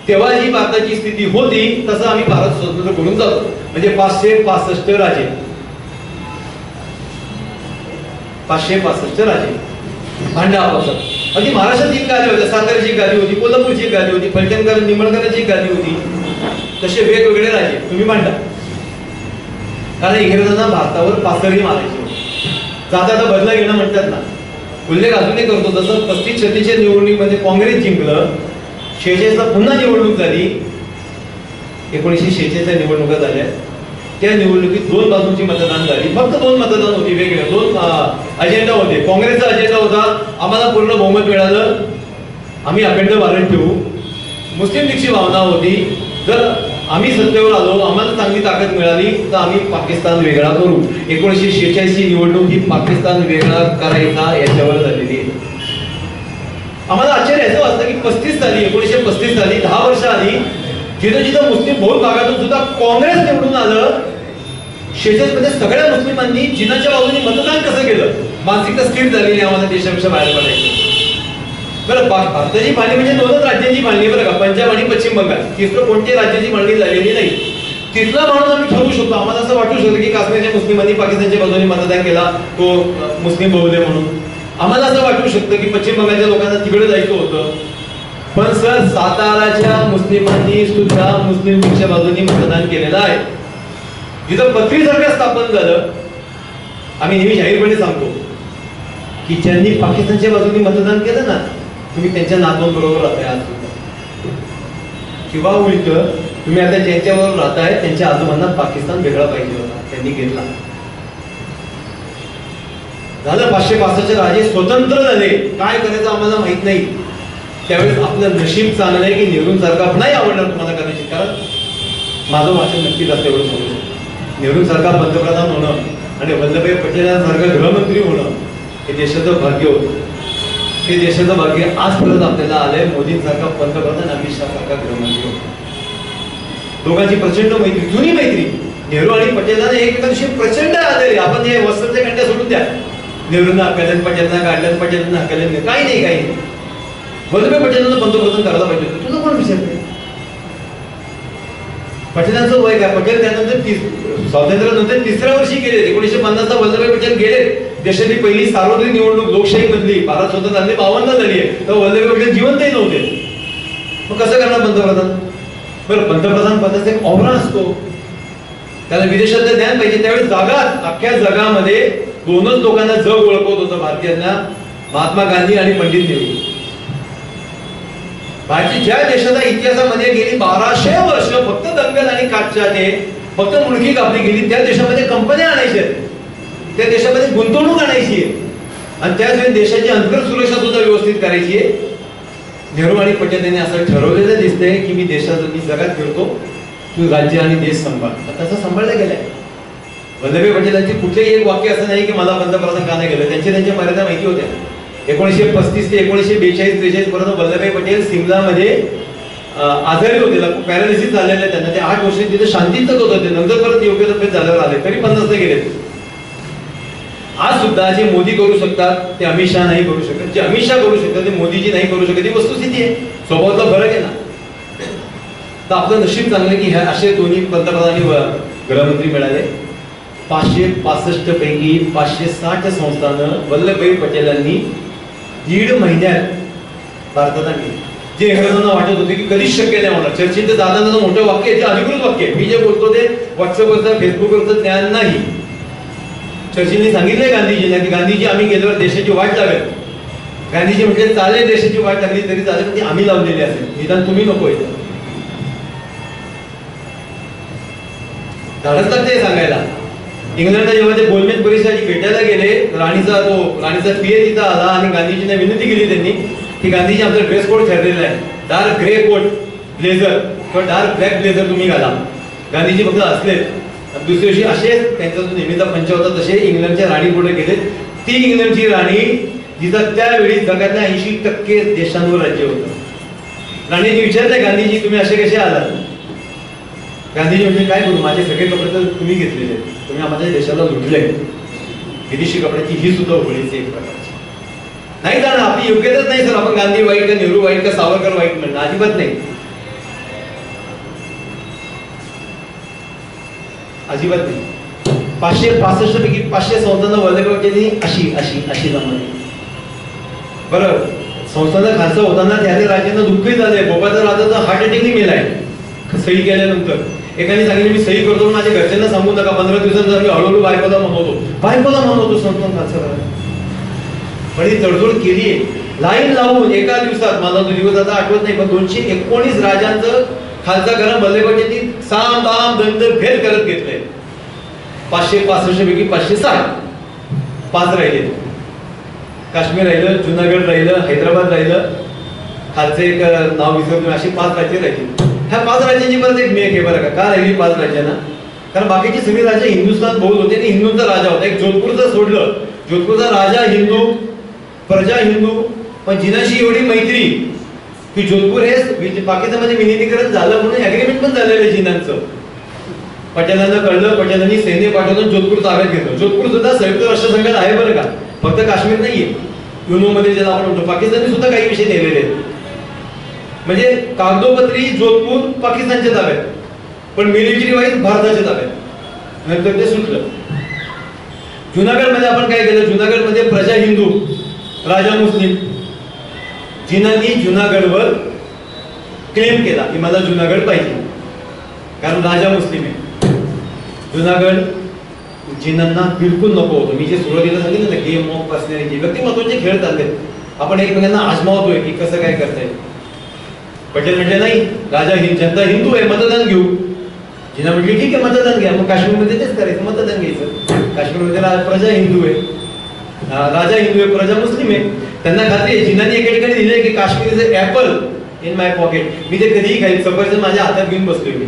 तेव्हा जी भारताची स्थिती होती तसं आम्ही भारत स्वतंत्र करून जातो. म्हणजे 565 राज्य 565 राजे भांडा आपापसात. अगदी महाराष्ट्रात एक गादी होत्या, साताऱ्याची एक गादी होती, कोल्हापूरची एक गादी होती, फलटणकर निंबळकरांची एक गादी होती. तसे वेगवेगळे राजे तुम्ही मांडा. कारण इंग्रजांना भारतावर पासरी मारायची होती. जाता बदला घेणं म्हणतात ना. उल्लेख अजूनही करतो, जसं 35-36 निवडणुकीमध्ये काँग्रेस जिंकलं, 46ला पुन्हा निवडणूक झाली, 1946च्या निवडणुका झाल्या. त्या निवडणुकीत 2 बाजूंची मतदान झाली. फक्त 2 मतदान होती, वेगळे 2 अजेंडा होते. काँग्रेसचा अजेंडा होता आम्हाला पूर्ण बहुमत मिळालं, आम्ही अखंड भारत ठेवू. मुस्लिम लीगची भावना होती, जर आम्ही सत्तेवर आलो, आम्हाला चांगली ताकद मिळाली तर आम्ही पाकिस्तान वेगळा करू. 1946 ची निवडणूक ही पाकिस्तान वेगळा करायचा याच्यावर झालेली आहे. आम्हाला आश्चर्य याचं वाटतं की 35 साली 1935 साली 10 वर्ष आधी जिथं जिथं मुस्लिम बहुल भागातून सुद्धा काँग्रेस निवडून आलं, 46 मध्ये सगळ्या मुस्लिमांनी जिनाच्या बाजूने मतदान कसं केलं. मानसिकता स्थिर झालेली आम्हाला देशापेक्षा बाहेर पडायचं. बरं, भारताची मांडणी म्हणजे 2च राज्यांची मांडणी बरं का, पंजाब आणि पश्चिम बंगाल. तिसरं कोणत्याही राज्याची मांडणी झालेली नाही. तिथला माणूस आम्ही ठरवू शकतो. आम्हाला असं वाटू शकतं की काश्मीरच्या मुस्लिमांनी पाकिस्तानच्या बाजूने मतदान केला, तो मुस्लिम बहुल आहे म्हणून. आम्हाला असं वाटू शकतं की पश्चिम बंगालच्या लोकांना तिकडे जायचं होतं. पण सर, साताराच्या मुस्लिमांनी सुद्धा मुस्लिम लीगच्या बाजूने मतदान केलेलं आहे. जिथं पदवी सरकार स्थापन झालं, आम्ही नेहमी जाहीरपणे सांगतो की ज्यांनी पाकिस्तानच्या बाजूने मतदान केलं ना, तुम्ही त्यांच्या नातवांबरोबर राहताय आज सुद्धा. किंवा उलट, तुम्ही आता ज्यांच्याबरोबर राहताय त्यांच्या आजोबांना पाकिस्तान वेगळा पाहिजे होता, त्यांनी घेतला. झालं 565 राजे स्वतंत्र झाले. काय करायचं आम्हाला माहित नाही. त्यावेळेस आपलं नशीब चांगलं आहे की नेहरूंसारखा नाही आवडणार तुम्हाला कदाचित. कारण माझं वाचन नक्कीच असं एवढं सांगू शकतो, नेहरूंसारखा पंतप्रधान होणं आणि वल्लभभाई पटेलांसारखं गृहमंत्री होणं हे देशाचं भाग्य होतं. हे देशाचं भाग्य आजपर्यंत आपल्याला आलंय. मोदींसारखा पंतप्रधान, अमित शहा सारखा गृहमंत्री होता. दोघांची प्रचंड मैत्री, जुनी मैत्री. नेहरू आणि पटेलांना एकमेकांशी प्रचंड आदर आहे. आपण हे वस्त्रच्या कंट्या सोडून द्या, नेहरूंना हकललं, पटेलांना काढलं, पटेलांना हकललं, काही नाही काही नाही. वल्लभभाई पटेलांना पंतप्रधान करायला पाहिजे होतं. तुला कोण विचारते? पटेलांचं वय काय? पटेल त्यानंतर स्वातंत्र्यानंतर 3ऱ्या वर्षी गेले. 1950ला वल्लभभाई पटेल गेले. देशातली पहिली सार्वत्रिक निवडणूक लोकशाही मधली भारत स्वतंत्र झाली 52 झाली आहे, तर वल्लभभाई पटेल जिवंतही नव्हते. मग कसं करणार पंतप्रधान? बरं, पंतप्रधान पदाचा एक ऑरा असतो, त्याला विदेशातलं ज्ञान पाहिजे. त्यावेळी जगात, अख्ख्या जगामध्ये 2च लोकांना जग ओळखत होतं भारतीयांना, महात्मा गांधी आणि पंडित नेहरू. ज्या देशाच्या इतिहासामध्ये गेली 1200 वर्ष फक्त दंगल आणि काटछाटे, फक्त मुलगी कापली गेली, त्या देशामध्ये कंपन्या आणायच्या, त्या देशामध्ये गुंतवणूक आणायची आहे आणि त्याच देशाची अंतर्गत सुरक्षा सुद्धा व्यवस्थित करायची आहे. नेहरू आणि पटेल यांनी असं ठरवलेलं दिसतंय की मी जगात फिरतो, तू राज्य आणि देश सांभाळ. तसं सांभाळलं गेलंय. वल्लभभाई पटेलांची कुठलेही एक वाक्य असं नाही की मला पंतप्रधान का नाही गेलं. त्यांच्या मर्यादा माहिती होत्या. 1935 ते 1942-43 पर्यंत वल्लभभाई पटेल सिमलामध्ये आजारी होते, पॅरालिसिस झालेले त्यांना. ते 8 वर्ष तिथे शांतीतच होते. नंतर परत योग्य तब्येत झाल्यावर आले, तरी 50 गेले. आज सुद्धा जे मोदी करू शकतात ते अमित शहा नाही करू शकत. जे अमित शहा करू शकतात ते मोदीजी नाही करू शकत. ही वस्तुस्थिती आहे. स्वभावातला फरक आहे ना. तर आपलं नशीब चांगलं की ह्या असे दोन्ही पंतप्रधान गृहमंत्री मिळाले. 565 पैकी 560 संस्थानं वल्लभभाई पटेलांनी 1.5 महिन्यात भारतात आणली. जे इंग्रजांना वाटत होते की कधीच शक्य नाही होणार. चर्चेचं दादांचं मोठं वाक्य आहे, ते अधिकृत वाक्य आहे. मी जे बोलतो ते व्हॉट्सअपवरचं, फेसबुकवरचं ज्ञान नाही. चर्चिलने सांगितलंय गांधीजींना की गांधीजी आम्ही गेल्यावर देशाची वाट लावेल. गांधीजी म्हटले चालेल, देशाची वाट लागली तरी चालेल, पण ती आम्ही लावलेली असेल, निदान तुम्ही नको येतं. धाडस लागते सांगायला. इंग्लंडला जेव्हा ते गोलमेज परिषदेची भेटायला गेले, राणीचा पीए तिथं आला आणि गांधीजींना विनंती केली त्यांनी की गांधीजी आमचा ड्रेस कोड ठरलेला आहे, डार्क ग्रे कोट ब्लेझर किंवा डार्क ब्लॅक ब्लेझर तुम्ही घाला. गांधीजी फक्त असले. दुसऱ्या दिवशी असेच त्यांचा जो नेहमीचा पंच होता तसे इंग्लंडच्या राणी पुढे गेले. ती इंग्लंडची राणी जिथं त्यावेळी जगातल्या 80% देशांवर राज्य होतं. राणीने विचारले गांधीजी तुम्ही असे कसे आलात? गांधीजी म्हणजे काय करू, माझे सगळे कपडे तर तुम्ही घेतलेले, तुम्ही आम्हाला देशाला लुटले. विदेशी कपड्याची ही सुद्धा होळीची एक प्रकारची नाही जाणं. आपली योग्यताच नाही सर. आपण गांधी वाईट का नेहरू वाईट का सावरकर वाईट म्हणणं अजिबात नाही, अजिबात नाही. 565 पैकी 500 संस्थांना वल्लभभाई अशी अशी अशी जमाली. बरं, संस्थांना खालचा होताना त्या राजांना दुःखही झाले. भोपाळचा राजा तर हार्ट अटॅकने मेलाय सही केल्यानंतर. एकाने सांगितलं मी सही करतो, माझ्या घरच्यांना सांगू नका. 15 दिवसांचा मी हळूहळू बायकोला म्हणवतो संस्थान खालचा करा. पण ही तडजोड केलीये लाईन लावून एका दिवसात. मला तो दिवस आता आठवत नाही, पण 219 राजांचं खालचा करा वल्लभभाई साम दाम दंड भेद करत घेतलंय. 565 पैकी 560 5 राहिले. काश्मीर राहिलं, जुनागड राहिलं, हैदराबाद राहिलं, खालचं एक नाव विसरतो, अशी 5 राज्य राहिली. ह्या 5 राज्यांची परत एक मेक आहे बरं का राहिली 5 राज्यांना? कारण बाकीची सगळी राज्य हिंदुस्थान बहुत होते आणि हिंदूंचा राजा होता. एक जोधपूरचं सोडलं, जोधपूरचा राजा हिंदू, प्रजा हिंदू, पण जिनाशी एवढी मैत्री की जोधपूर हे पाकिस्तानमध्ये विलिनीकरण झालं म्हणून अग्रीमेंट पण झालेलं आहे जिनांचं. पटेलांना कळलं, पटेलांनी सैन्य पाठवून जोधपूर ताब्यात घेतलं. जोधपूर सुद्धा संयुक्त राष्ट्रसंघात आहे बरं का, फक्त काश्मीर नाहीये. युनो मध्ये ज्याला आपण म्हणतो, पाकिस्तानने सुद्धा काही विषय नेलेले आहेत. म्हणजे कागदोपत्री जोधपूर पाकिस्तानच्या ताब्यात, पण मिलिटरी वाईज भारताच्या ताब्यात. नंतर ते सुटलं. जुनागड मध्ये आपण काय केलं? जुनागड मध्ये प्रजा हिंदू, राजा मुस्लिम. जिनांनी जुनागडवर क्लेम केला की मला जुनागड पाहिजे, कारण राजा मुस्लिम आहे. जुनागड जिनांना बिलकुल नको होतं. मी जे सुरुवातीला सांगितलं ना, गेम ऑफ पर्सनॅलिटी, व्यक्तिमत्वाचे खेळ चालले. आपण एकमेकांना आजमावतोय की कसं काय करताय. पटेल म्हटले नाही, राजा जनता हिंदू आहे, मतदान घेऊ. जिना म्हटली ठीक आहे मतदान घ्या. मग काश्मीरमध्ये तेच करायचं, मतदान घ्यायचं. काश्मीरमध्ये प्रजा हिंदू आहे, राजा हिंदू आहे, प्रजा मुस्लिम आहे. त्यांना खात्री आहे. जिनांनी एका ठिकाणी दिले की Kashmir is a apple in my pocket. मी ते कधीही खाईल, सफरचंद माझ्या हातात घेऊन बसलोय मी.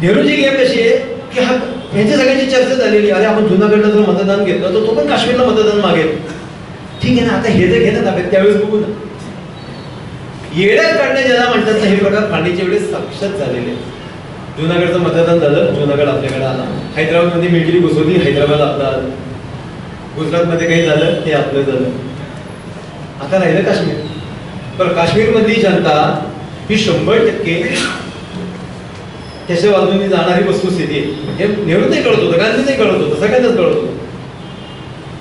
नेहरूची गेम कशी आहे की यांच्या सगळ्यांची चर्चा झालेली. अरे आपण जुनागडला जर मतदान घेतलं तर तो पण काश्मीरला मतदान मागेल. ठीक आहे ना, आता हे जर घेणं ताब्यात त्यावेळेस बघू ना. येड्यात काढणे ज्याला म्हणतात ना, हे प्रकार फांडीच्या वेळेस साक्षात झालेले. जुनागडचं मतदान झालं, जुनागड आपल्याकडे आला. हैदराबाद मध्ये मिलिटरी घुसवली, हैदराबाद आपला आलं. गुजरात मध्ये काही झालं ते आपलं झालं. आता राहिलं काश्मीर. पण काश्मीर मधली जनता ही 100% त्याच्या बाजूने जाणारी वस्तुस्थिती आहे. हे नेहरू नाही कळत होतं, गांधी नाही कळत होतं, सगळ्यांनाच कळत होतं.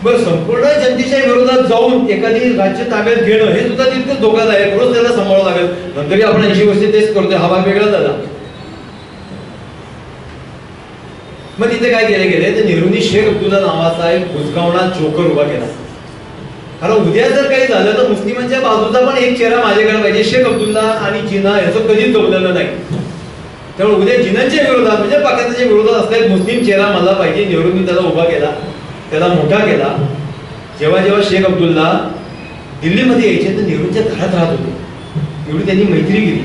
बरं, संपूर्ण जनतेच्या विरोधात जाऊन एखादी राज्य ताब्यात घेणं हे सुद्धा तितकंच धोकादायक. रोज त्याला सांभाळावं लागेल. नंतरही आपण 80 वर्ष तेच करतोय, हा भाग वेगळा झाला. मग तिथे काय केले गेले तर नेहरूंनी शेख अब्दुल्ला नावाचा एक बुजगावणा जोकर उभा केला. कारण उद्या जर काही झालं तर मुस्लिमांच्या बाजूचा पण एक चेहरा माझ्याकडे पाहिजे. शेख अब्दुल्ला आणि जिना याचं कधीच जमलेलं नाही. त्यामुळे उद्या जिनांच्या विरोधात म्हणजे पाकिस्तानच्या विरोधात असला एक मुस्लिम चेहरा मला पाहिजे. नेहरूंनी त्याला उभा केला, त्याला मोठा केला. जेव्हा जेव्हा शेख अब्दुल्ला दिल्लीमध्ये यायचे तर नेहरूंच्या घरात राहत होते. एवढी त्यांनी मैत्री केली.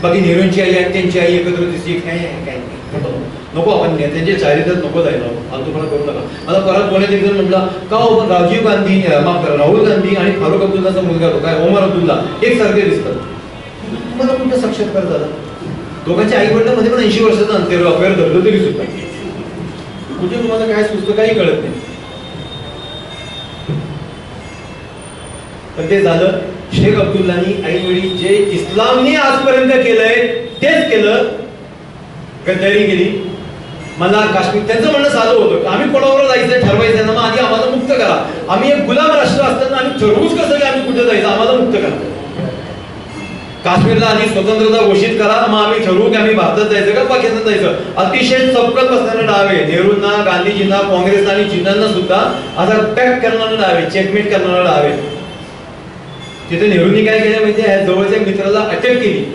बाकी नेहरूंची आई आणि त्यांची आई एकत्र दिसली, काय नको, आपण नेत्यांच्या चारित्र्यात नको जायला, फालतूपणा करू नका. मला परत कोणी एक जण म्हटलं का राजीव गांधी, माफ करा, राहुल गांधी आणि फारुख अब्दुल्लाचा मुलगा तो काय ओमर अब्दुल्ला एकसारखे दिसतात. मला कुठं साक्षात्कार झाला? दोघांच्या आई वडिलांमध्ये पण 80 वर्षाचं अंतर, अफेअर धरलं तरी सुद्धा कुठे तुम्हाला काय सुचतं काही कळत नाही. पण ते झालं. शेख अब्दुल्लानी ऐनवेळी जे इस्लामने आजपर्यंत केलंय तेच केलं, गद्दारी केली. मला काश्मीर, त्यांचं म्हणणं साधं होतं, आम्ही कोणावर जायचं ठरवायचं ना, मग आधी आम्हाला मुक्त करा. आम्ही एक गुलाम राष्ट्र असताना आम्ही ठरवूच कसं की आम्ही कुठे जायचं, आम्हाला मुक्त करा. काश्मीरला आधी स्वतंत्रता घोषित करा, मग आम्ही ठरवू की आम्ही भारतात जायचं का पाकिस्तान जायचं. अतिशय चपकत बसणारे डाव आहे. नेहरूंना, गांधीजींना, काँग्रेसना आणि जिन्नांना सुद्धा असा पॅक करणारा डाव आहे, चेकमेट करणारा डाव आहे. तिथे नेहरूंनी काय केलं माहिती आहे? जवळच्या मित्राला अटक केली,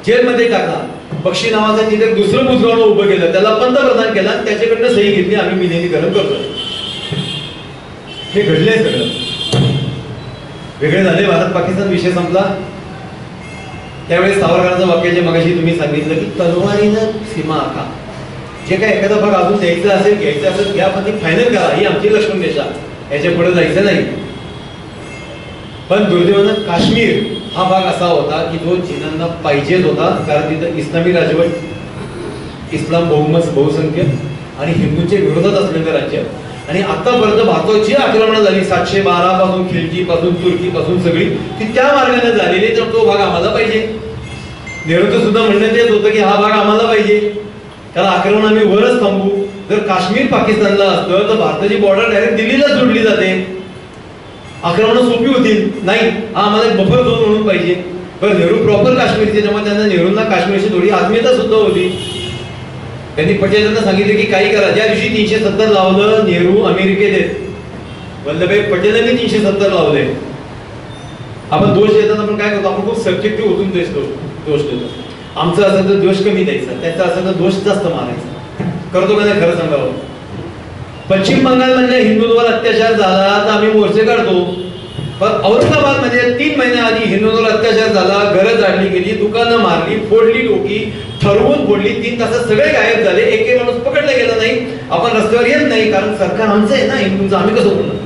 जेलमध्ये टाकला. बक्षी नावाचं तिथे दुसरं बुजगावणं उभं केलं, त्याला पंतप्रधान केला, त्याच्याकडनं सही घेतली, आम्ही विलिनीकरण करतोय. हे घडलंय सगळं. वेगळे झाले, भारत पाकिस्तान विषय संपला. त्यावेळेस सावरकरांचं वाक्य जे मगाशी तुम्ही सांगितलं की तलवारीनं सीमा आखा. जे काय एखादा भाग अजून द्यायचं असेल, घ्यायचं असेल, घ्या, पण ती फायनल करा, ही आमची लक्ष्मण रेषा, याच्या पुढे जायचं नाही. पण दुर्दैवानं काश्मीर हा भाग असा होता की जो जिनांना पाहिजेच होता, कारण तिथं इस्लामी राजवट, इस्लाम बहुसंख्य आणि हिंदूंच्या विरोधात असलेलं राज्य. आणि आतापर्यंत भारतात जी आक्रमणं झाली 712 पासून, खिलजी पासून, तुर्की पासून सगळी ती त्या मार्गाने झालेली, तर तो भाग आम्हाला पाहिजे. नेहरूंचं सुद्धा म्हणणं तेच होतं की हा भाग आम्हाला पाहिजे. त्याला आक्रमण आम्ही वरच थांबू. जर काश्मीर पाकिस्तानला असतं तर भारताची बॉर्डर डायरेक्ट दिल्लीला जोडली जाते, आक्रमण सोपी होतील. नाही, हा आम्हाला एक बफर झोन म्हणून पाहिजे. पण नेहरू प्रॉपर काश्मीरचे, त्यामुळे त्यांना नेहरूंना काश्मीरची थोडी आत्मीयता सुद्धा होती. त्यांनी पटेलांना सांगितले की काही करा. ज्या दिवशी 370 लावलं नेहरू अमेरिकेत आहेत, वल्लभभाई पटेलांनी 370 लावले. आपण दोष देताना आपण काय करतो, आपण खूप सब्जेक्टिव्ह होतून दोष देतो. आमचं असं तर दोष कमी द्यायचा, त्याचा असं तर दोष जास्त मारायचा. करतो का नाही खरं सांगावं. पश्चिम बंगाल मधल्या हिंदूंवर अत्याचार झाला तर आम्ही मोर्चे काढतो. पण औरंगाबाद मध्ये 3 महिन्याआधी हिंदूंवर अत्याचार झाला, घरं जाळली गेली, दुकानं मारली, फोडली डोकी, ठरवून फोडली. 3 तासात सगळे गायब झाले, एकही माणूस पकडला गेला नाही. आपण रस्त्यावर येत नाही कारण सरकार आमचं आहे ना, हिंदूंचं आम्ही कसं बोलणार.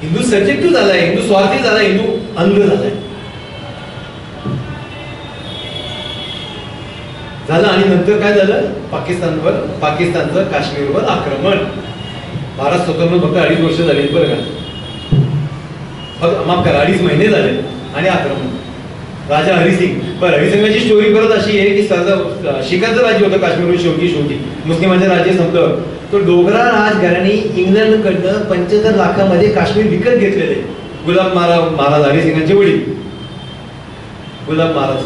हिंदू सब्जेक्टिव्ह झालाय, हिंदू स्वार्थी झालाय, हिंदू अंध झालाय झालं. आणि नंतर काय झालं, पाकिस्तानचं काश्मीरवर आक्रमण. भारत स्वतंत्र फक्त 2.5 वर्ष झाली बरं का, माफ करा 2.5 महिने झाले आणि आक्रमण. राजा हरिसिंग, पण हरिसिंगाची स्टोरी परत अशी आहे की शिखांचं राज्य होतं काश्मीरवर शेवटी मुस्लिमांचं राज्य संपलं. तो डोगरा राजघराणे इंग्लंडकडनं 75 लाखामध्ये काश्मीर विकत घेतलेले. गुलाब महाराज हरिसिंगांचे वडील गुलाब महाराज,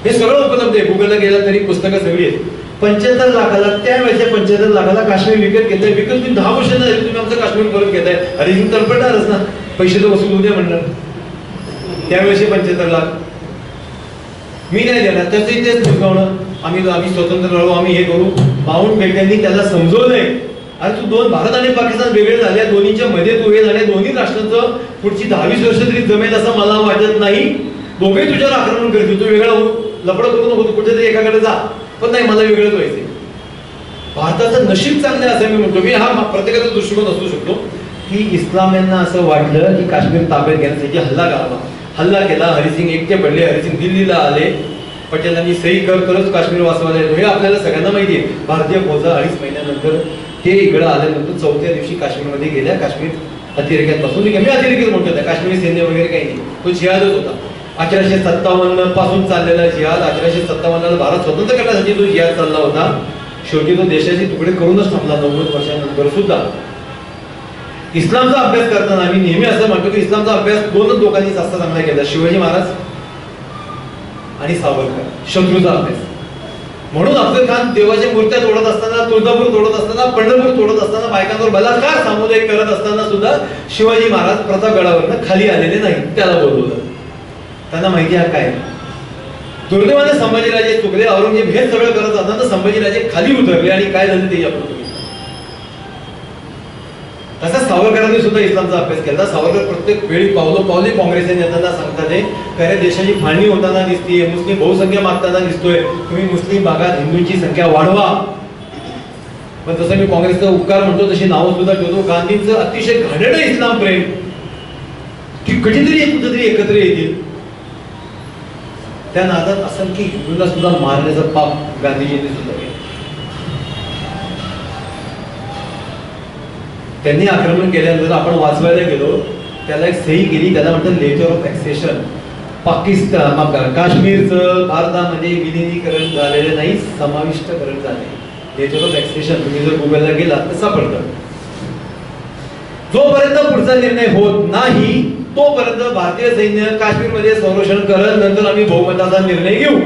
हे सगळं उपलब्ध आहे, गुगलला गेला तरी पुस्तकं सगळी आहेत. 75 लाखाला, त्यावेळेच्या 75 लाखाला काश्मीर विकत घेतलंय. विकत तुम्ही 10 वर्ष झाली, तुम्ही आमचं काश्मीर परत घेताय. हरिसिंग तडपडणारच ना, पैसे तर वसूल उद्या म्हणणार. त्यावेळेचे 75 लाख मी नाही देणार, त्याचं तेच चुकवणं. आम्ही स्वतंत्र राहू, आम्ही हे करू. माउंट बॅटननी त्याला समजवलंय, अरे तू भारत आणि पाकिस्तान वेगळे झाले, दोन्हीच्या मध्ये तू हे झाले, दोन्ही राष्ट्रांचं पुढची 10-20 वर्ष तरी जमेल असं मला वाटत नाही. दोघे तुझ्यावर आक्रमण करतील, तू वेगळा लपडं करू नको, तू कुठेतरी एकाकडे जा. पण नाही, मला वेगळंच व्हायचंय. भारताचं नशीब चांगलं असं मी म्हणतो. मी हा प्रत्येकाचा दृष्टिकोन असू शकतो की इस्लाम यांना असं वाटलं की काश्मीर ताब्यात घेण्यासाठी हल्ला करावा. हल्ला केला, हरिसिंग एकटे पडले, हरिसिंग दिल्लीला आले, पटेलांनी सही करतच काश्मीर वाचवायला येतो. हे आपल्याला सगळ्यांना माहिती आहे. भारतीय फौजा 2.5 महिन्यानंतर ते इकडे आल्यानंतर 4थ्या दिवशी काश्मीरमध्ये गेल्या. काश्मीर अतिरेक्यांपासून, मी अतिरेकीच म्हणतो, त्या काश्मीरी सैन्य वगैरे काही नाही, तो जिहादच होता. 1857 पासून चाललेला जिहाद. 1857ला भारत स्वतंत्र करण्यासाठी तो जिहाद चालला होता. शेवटी तो देशाचे तुकडे करूनच थांबला. 90 वर्षांनंतर सुद्धा इस्लामचा अभ्यास करताना आम्ही नेहमी असं म्हणतो की इस्लामचा अभ्यास 2च लोकांनी जास्त चांगला केला, शिवाजी महाराज आणि सावरकर. शत्रूचा अभ्यास. म्हणून अफजल खान देवाच्या मूर्त्या तोडत असताना, तुळजापूर तोडत असताना, पंढरपूर तोडत असताना, बायकांवर बलात्कार सामुदायिक करत असताना सुद्धा शिवाजी महाराज प्रतापगडावरनं खाली आलेले नाही, त्याला बोलवलं. त्यांना माहिती आहे काय. दुर्दैवाने संभाजीराजे चुकले. औरंगजेब हे सगळं करत असताना संभाजीराजे खाली उतरले आणि काय झालं ते आपण. तसा सावरकरांनी सुद्धा इस्लामचा अभ्यास केला. सावरकर प्रत्येक वेळी पावले काँग्रेसच्या नेत्यांना सांगतात खऱ्या देशाची फाळणी होताना दिसतीये, मुस्लिम बहुसंख्या मागताना दिसतोय, तुम्ही मुस्लिम भागात हिंदूंची संख्या वाढवा. पण जसं मी काँग्रेसचा उपकार म्हणतो तशी नावं सुद्धा ठेवतो. गांधींचं अतिशय घाणेरडं इस्लाम प्रेम की कधीतरी कुठेतरी एकत्र येतील. त्या नादात असंख्य हिंदूंना सुद्धा मारण्याचं पाप गांधीजींनी सुद्धा केलं. त्यांनी आक्रमण केल्यानंतर आपण वाचवायला गेलो, त्याला एक सही केली, त्याला म्हणतात लेटर ऑफ एक्सेशन. पाकिस्तान, माफ करा, काश्मीरचं भारतामध्ये विलिनीकरण झालेलं नाही, समाविष्टकरण झाले. लेटर ऑफ एक्सेशन तुम्ही जर गुगलला गेला तर सापडतं. जोपर्यंत पुढचा निर्णय होत नाही तोपर्यंत भारतीय सैन्य काश्मीरमध्ये संरक्षण करत, नंतर आम्ही बहुमताचा निर्णय घेऊ.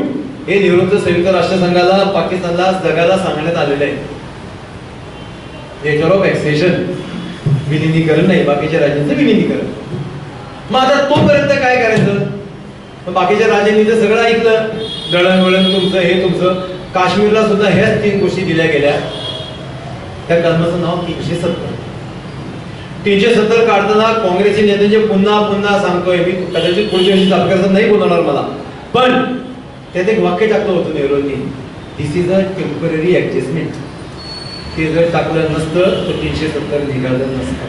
हे नेहरूंचं संयुक्त राष्ट्रसंघाला, पाकिस्तानला, जगाला सांगण्यात आलेलं आहे. लेटर ऑफ एक्सेशन, विलिनीकरण नाही, बाकीच्या राज्यांचं विलिनीकरण. मग आता तोपर्यंत काय करायचं. बाकीच्या राज्यांनी तर सगळं ऐकलं, दळणवळण तुमचं, हे तुमचं. काश्मीरला सुद्धा ह्याच 3 गोष्टी दिल्या गेल्या. त्या कलमाचं नाव 370. 370 काढताना काँग्रेसचे नेत्यांचे पुन्हा सांगतोय मी, कदाचित पुढच्या वर्षी तात्काळ नाही बोलवणार मला, पण त्यात एक वाक्य टाकलं होतं नेहरूंनी, दिस इज अ टेम्पररी ऍडजस्टमेंट. ते जर टाकलं नसतं तर 370 निघालं नसतं.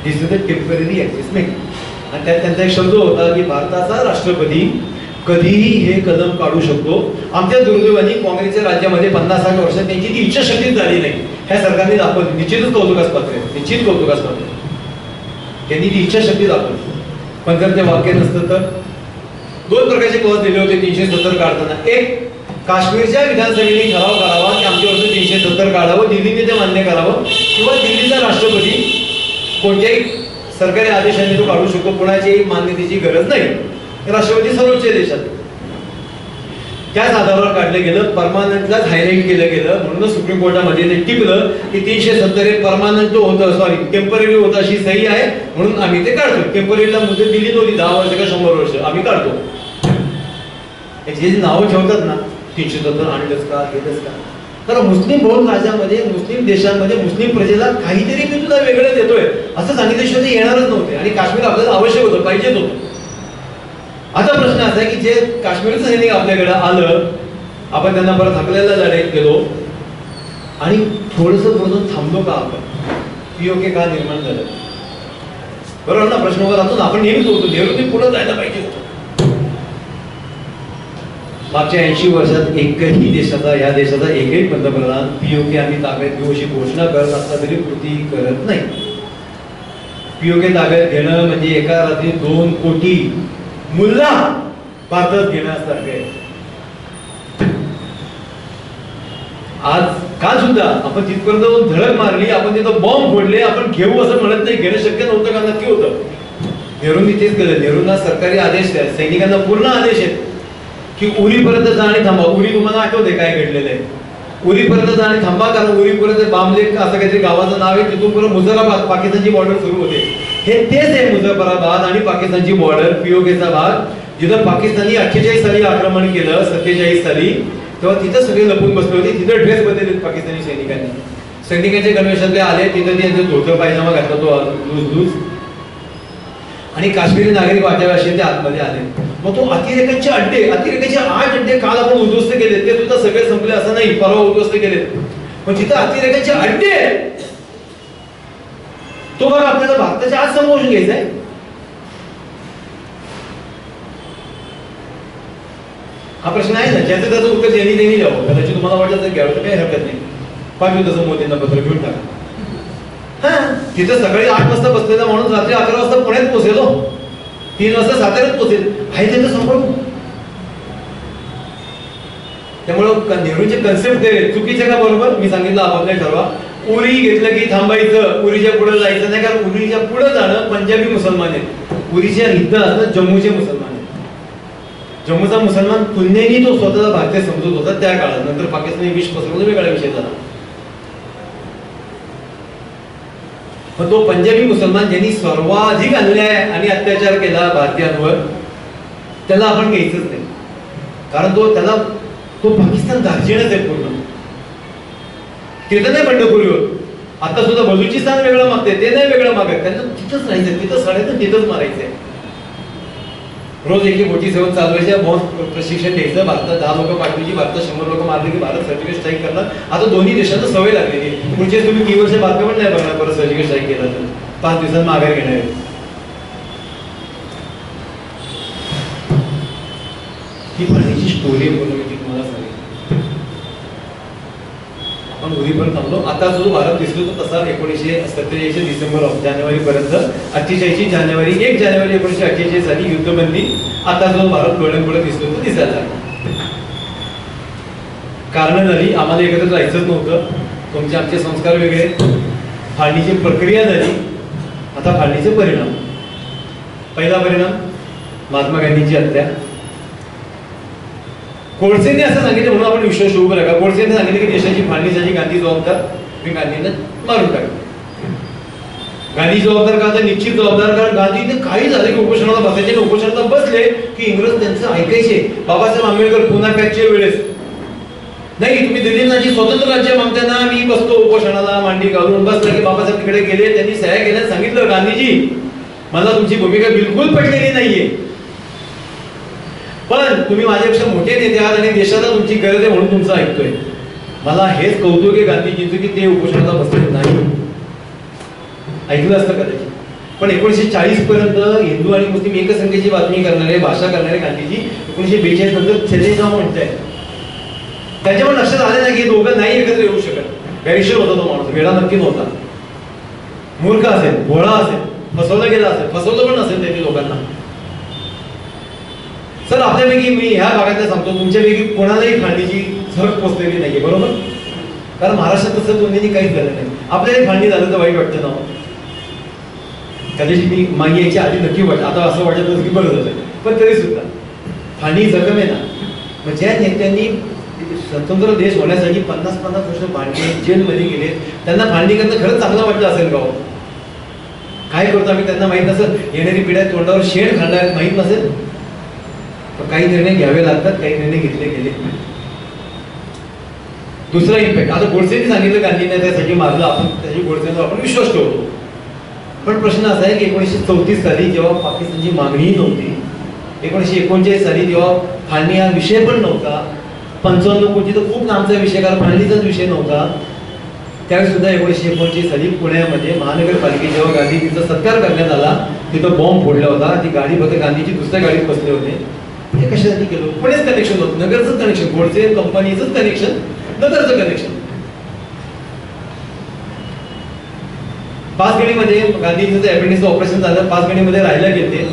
दिस इज अ टेम्पररी ऍडजस्टमेंट. आणि त्यात त्यांचा एक शब्द होता की भारताचा राष्ट्रपती कधीही हे कदम काढू शकतो. आमच्या दुर्दैवाने काँग्रेसच्या राज्यामध्ये 50-60 वर्षात त्यांची ती इच्छाशक्तीच झाली नाही. ह्या सरकारने दाखवली, निश्चितच कौतुकास्पद आहे, निश्चित कौतुकास्पद आहे. त्यांनी ती इच्छाशक्ती दाखवली. पण जर ते वाक्य नसतं तर दोन प्रकारचे क्लॉज दिले होते 370 काढताना. एक, काश्मीरच्या विधानसभेने ठराव करावा की आमच्यावरचं 370 काढावं, दिल्लीने ते मान्य करावं, किंवा दिल्लीचा राष्ट्रपती कोणत्याही सरकारी आदेशाने तो काढू शकतो, कोणाच्याही मान्यतेची गरज नाही. राष्ट्रपती सर्वोच्च देशात त्याच आधारावर काढलं गेलं, परमानंटलाच हायलाईट केलं गेलं. म्हणून सुप्रीम कोर्टामध्ये ते टिपलं की 370 हे परमानंट होतं, सॉरी टेम्पररी होतं अशी सही आहे, म्हणून आम्ही ते काढतो. टेम्पररीला मुदत दिली नव्हती 10 वर्ष का 100 वर्ष, आम्ही काढतो. जे नावं ठेवतात ना 370 आणलंच का गेलंच का, कारण मुस्लिम बहुल राज्यामध्ये, मुस्लिम देशांमध्ये मुस्लिम प्रजेला काहीतरी मी तुला वेगळं देतोय असं सांगितल्याशिवाय ते येणारच नव्हते. आणि काश्मीर आपल्याला आवश्यक होतं, पाहिजेच होतं. आता प्रश्न असा आहे की जे काश्मीरचं सैनिक आपल्याकडे आलं, आपण त्यांना परत हाकलायला लढाईत गेलो आणि थोडं थांबलो का, आपण पीओके का निर्माण झालं, बरोबर ना? प्रश्न वगैरे राहतो. आपण नेहमीच होतो नेहरूने पुढे जायला पाहिजे होतं. मागच्या 80 वर्षात एकही देशाचा, या देशाचा एकही पंतप्रधान पीओके आम्ही ताब्यात घेऊ अशी घोषणा करत असला तरी कृती करत नाही. पीओके ताब्यात घेणं म्हणजे एका रात्री 2 कोटी मुल्ला भारतात घेण्यासारखे आहे. आज काल सुद्धा आपण तिथपर्यंत धडक मारली, आपण तिथं बॉम्ब फोडले, आपण घेऊ असं म्हणत नाही. घेणं शक्य नव्हतं का? नक्की होतं. नेहरूंनी तेच केलं. नेहरूंना सरकारी आदेश आहे, सैनिकांना पूर्ण आदेश आहेत की उरीपर्यंत जा आणि थांबा. उरी तुम्हाला आठवते काय घडलेलं आहे? उरीपर्यंत जा आणि थांबा, कारण उरीपर्यंत बामलेक असं काहीतरी गावाचं नाव आहे, तिथून पुढे मुझफराबाद पाकिस्तानची बॉर्डर सुरू होते. हे तेच आहे मुझफराबाद आणि पाकिस्तानची बॉर्डर, पीओकेचा भाग, जिथं पाकिस्तानी 48 साली आक्रमण केलं, 47 साली, तेव्हा तिथं सगळे लपून बसले होते. तिथं ड्रेस बदलले पाकिस्तानी सैनिकांनी. सैनिकांच्या गणवेशातले आले, तिथं ते धोतर पायजामा घातला तो लूज, आणि काश्मीरी नागरिक वाटावे असे ते आतमध्ये आले. मग तो अतिरेकाचे 8 अड्डे काल आपण उद्ध्वस्त केले, ते सुद्धा सगळे संपले असं नाही, परवा उद्ध्वस्त केले. पण तिथं अतिरेकाचे अड्डे, तो भाग आपल्याला भारताच्या आज समोरून घ्यायचा आहे. हा प्रश्न आहे ना, ज्याचं त्याचं उत्तर ज्यांनी त्यांनी द्यावं. कदाचित तुम्हाला वाटलं तर घ्यावं, तर काही हरकत नाही. पाठवू तसं मोदींना पत्र घेऊन टाका. तिथं सकाळी 8 वाजता बसलेला माणूस रात्री 11 वाजता पुण्यात पोहोचेल, 3 वाजता साताऱ्यात पोहोचेल, आहे त्यांचं संपर्क. त्यामुळं नेहरूंचे कन्सेप्ट ते चुकीचे का बरोबर? मी सांगितलं आपण ठरवा. उरी घेतलं की थांबायचं, उरीच्या पुढे जायचं नाही, कारण उरीच्या पुढे जाणं पंजाबी मुसलमान आहेत. उरीच्या इथं असणं जम्मूचे मुसलमान आहेत. जम्मूचा मुसलमान पुण्याने तो स्वतःचा भारतीय समजत होता त्या काळात. नंतर पाकिस्तानी विष पसरवून वेगळा विषय झाला. पण तो पंजाबी मुसलमान ज्यांनी सर्वाधिक अन्याय आणि अत्याचार केला भारतीयांवर, त्याला आपण घ्यायचंच नाही, कारण तो पाकिस्तान दार्जिनच आहे पूर्ण. तिथं नाही बंडखोरीवर. आता सुद्धा बलुचिस्तान वेगळं मागते, ते नाही वेगळं मागत. त्यांना तिथंच राहायचं, तिथंच राहायचं, तिथंच मारायचंय. रोज एक मोठी सेवा चालवायची, बॉम्ब प्रशिक्षण घ्यायचं, भारतात 10 लोक पाठवायची, भारतात 100 लोक मारले की भारत सर्जिकल स्ट्राईक करणार. आता दोन्ही देशांना सवय लागलेली. पुढचे तुम्ही 3 वर्ष बातम्या पण नाही बघणार परत सर्जिकल स्ट्राईक केला तर 5 दिवसांत माघार घेणार आहे. ही पाण्याची स्टोरी बोलून मी तुम्हाला सांगेन. आपण उरीपर्यंत थांबलो. आता जो भारत दिसलो तो तसा 1947 डिसेंबर जानेवारी पर्यंत, 48 जानेवारी 1 जानेवारी 1948 साली युद्धबंदी. आता जो भारत डोळ्यांपुढे दिसलो तो दिसायला. कारण झाली, आम्हाला एकत्र जायचंच नव्हतं. तुमचे आमचे संस्कार वेगळे, फाळणीची प्रक्रिया झाली. आता फाळणीचे परिणाम. पहिला परिणाम महात्मा गांधींची हत्या. गोडसेने असं सांगितलं म्हणून आपण विश्वास ठेवू बरं का. गोडसेने सांगितलं की देशाची फाळणीसाठी गांधी जबाबदार, मी गांधींना मारून टाकलं. गांधी जबाबदार का? तर निश्चित जबाबदार. कारण गांधीने काही झालं की उपोषणाला बसायचे, उपोषणाला बसले की इंग्रज त्यांचं ऐकायचे. बाबासाहेब आंबेडकर पुन्हा पॅचच्या वेळेस नाही, तुम्ही दिल्लीला जी स्वतंत्र राज्य मागताय ना, मी बसतो उपोषणाला, मांडी घालून बसला की बाबासाहेब तिकडे गेले, त्यांनी सह्या केल्या, सांगितलं गांधीजी मला तुमची भूमिका बिलकुल पटलेली नाहीये, पण तुम्ही माझ्यापेक्षा मोठे नेते आहात आणि देशाला तुमची गरज आहे म्हणून तुमचं ऐकतोय. मला हेच कौतुक आहे गांधीजींचं की ते उपोषणाला बसले नाही. ऐकलं असतं कदाचित. पण 1940 पर्यंत हिंदू आणि मुस्लिम एकसंख्येची बातमी करणारे, भाषा करणारे गांधीजी 1942 नंतर चले जाऊ म्हणताय. त्याच्यामुळे लक्षात आलं नाही की दोघं नाही एकत्र येऊ शकत. गैरशीर होता तो माणूस, वेळा नक्की नव्हता. मूर्ख असेल, भोळा असेल, फसवला गेला असेल, फसवलं पण असेल त्यांनी लोकांना. सर आपल्यापैकी मी ह्या भागातल्या सांगतो, तुमच्यापैकी कोणालाही फाळणीची झळक पोचलेली नाहीये, बरोबर? कारण महाराष्ट्रात तसं दोन्हींनी काहीच झालं नाही. आपल्याला फाळणी झालं तर वाईट वाटतं ना. कदाचित मी मागे यायच्या आधी नक्की वाटतं, आता असं वाटत होतं की बरं झालं, पण तरी सुद्धा फाळणी जखम आहे ना. मग ज्या नेत्यांनी स्वतंत्र देश होण्यासाठी 50-50 वर्ष भांडले, जेलमध्ये गेले, त्यांना फाळणी करणं खरंच चांगलं वाटलं असेल का? काय करतो आम्ही त्यांना माहित नसेल, येणारी पिढ्या तोंडावर शेण घालणार माहित नसेल. पण काही निर्णय घ्यावे लागतात, काही निर्णय घेतले गेले. दुसरा इम्पॅक्ट, आता गोडसेंनी सांगितलं गांधींनी त्यासाठी मारलं, आपण त्याची गोडसेंवर आपण विश्वास ठेवतो. पण प्रश्न असा आहे की 1934 साली जेव्हा पाकिस्तानची मागणीही नव्हती, 1939 साली जेव्हा फाळणी हा विषय पण नव्हता, 55 कोटी तर खूप लांबचा विषय, कारण फाळणीचाच विषय नव्हता, त्यावेळी सुद्धा 1939 साली पुण्यामध्ये महानगरपालिकेत जेव्हा गांधीजींचा सत्कार करण्यात आला, तिथं बॉम्ब फोडला होता. ती गाडी फक्त गांधीजी दुसऱ्या गाडीत बसले होते. हे कशासाठी केलं? पुणेच कनेक्शन होतं, नगरचं कनेक्शन, गोडसे कंपनीचंच कनेक्शन, नगरचं कनेक्शन. पाचगणीमध्ये गांधीजींचं अपेंडिक्सचं ऑपरेशन झालं, पाचगणीमध्ये राहायला गेले.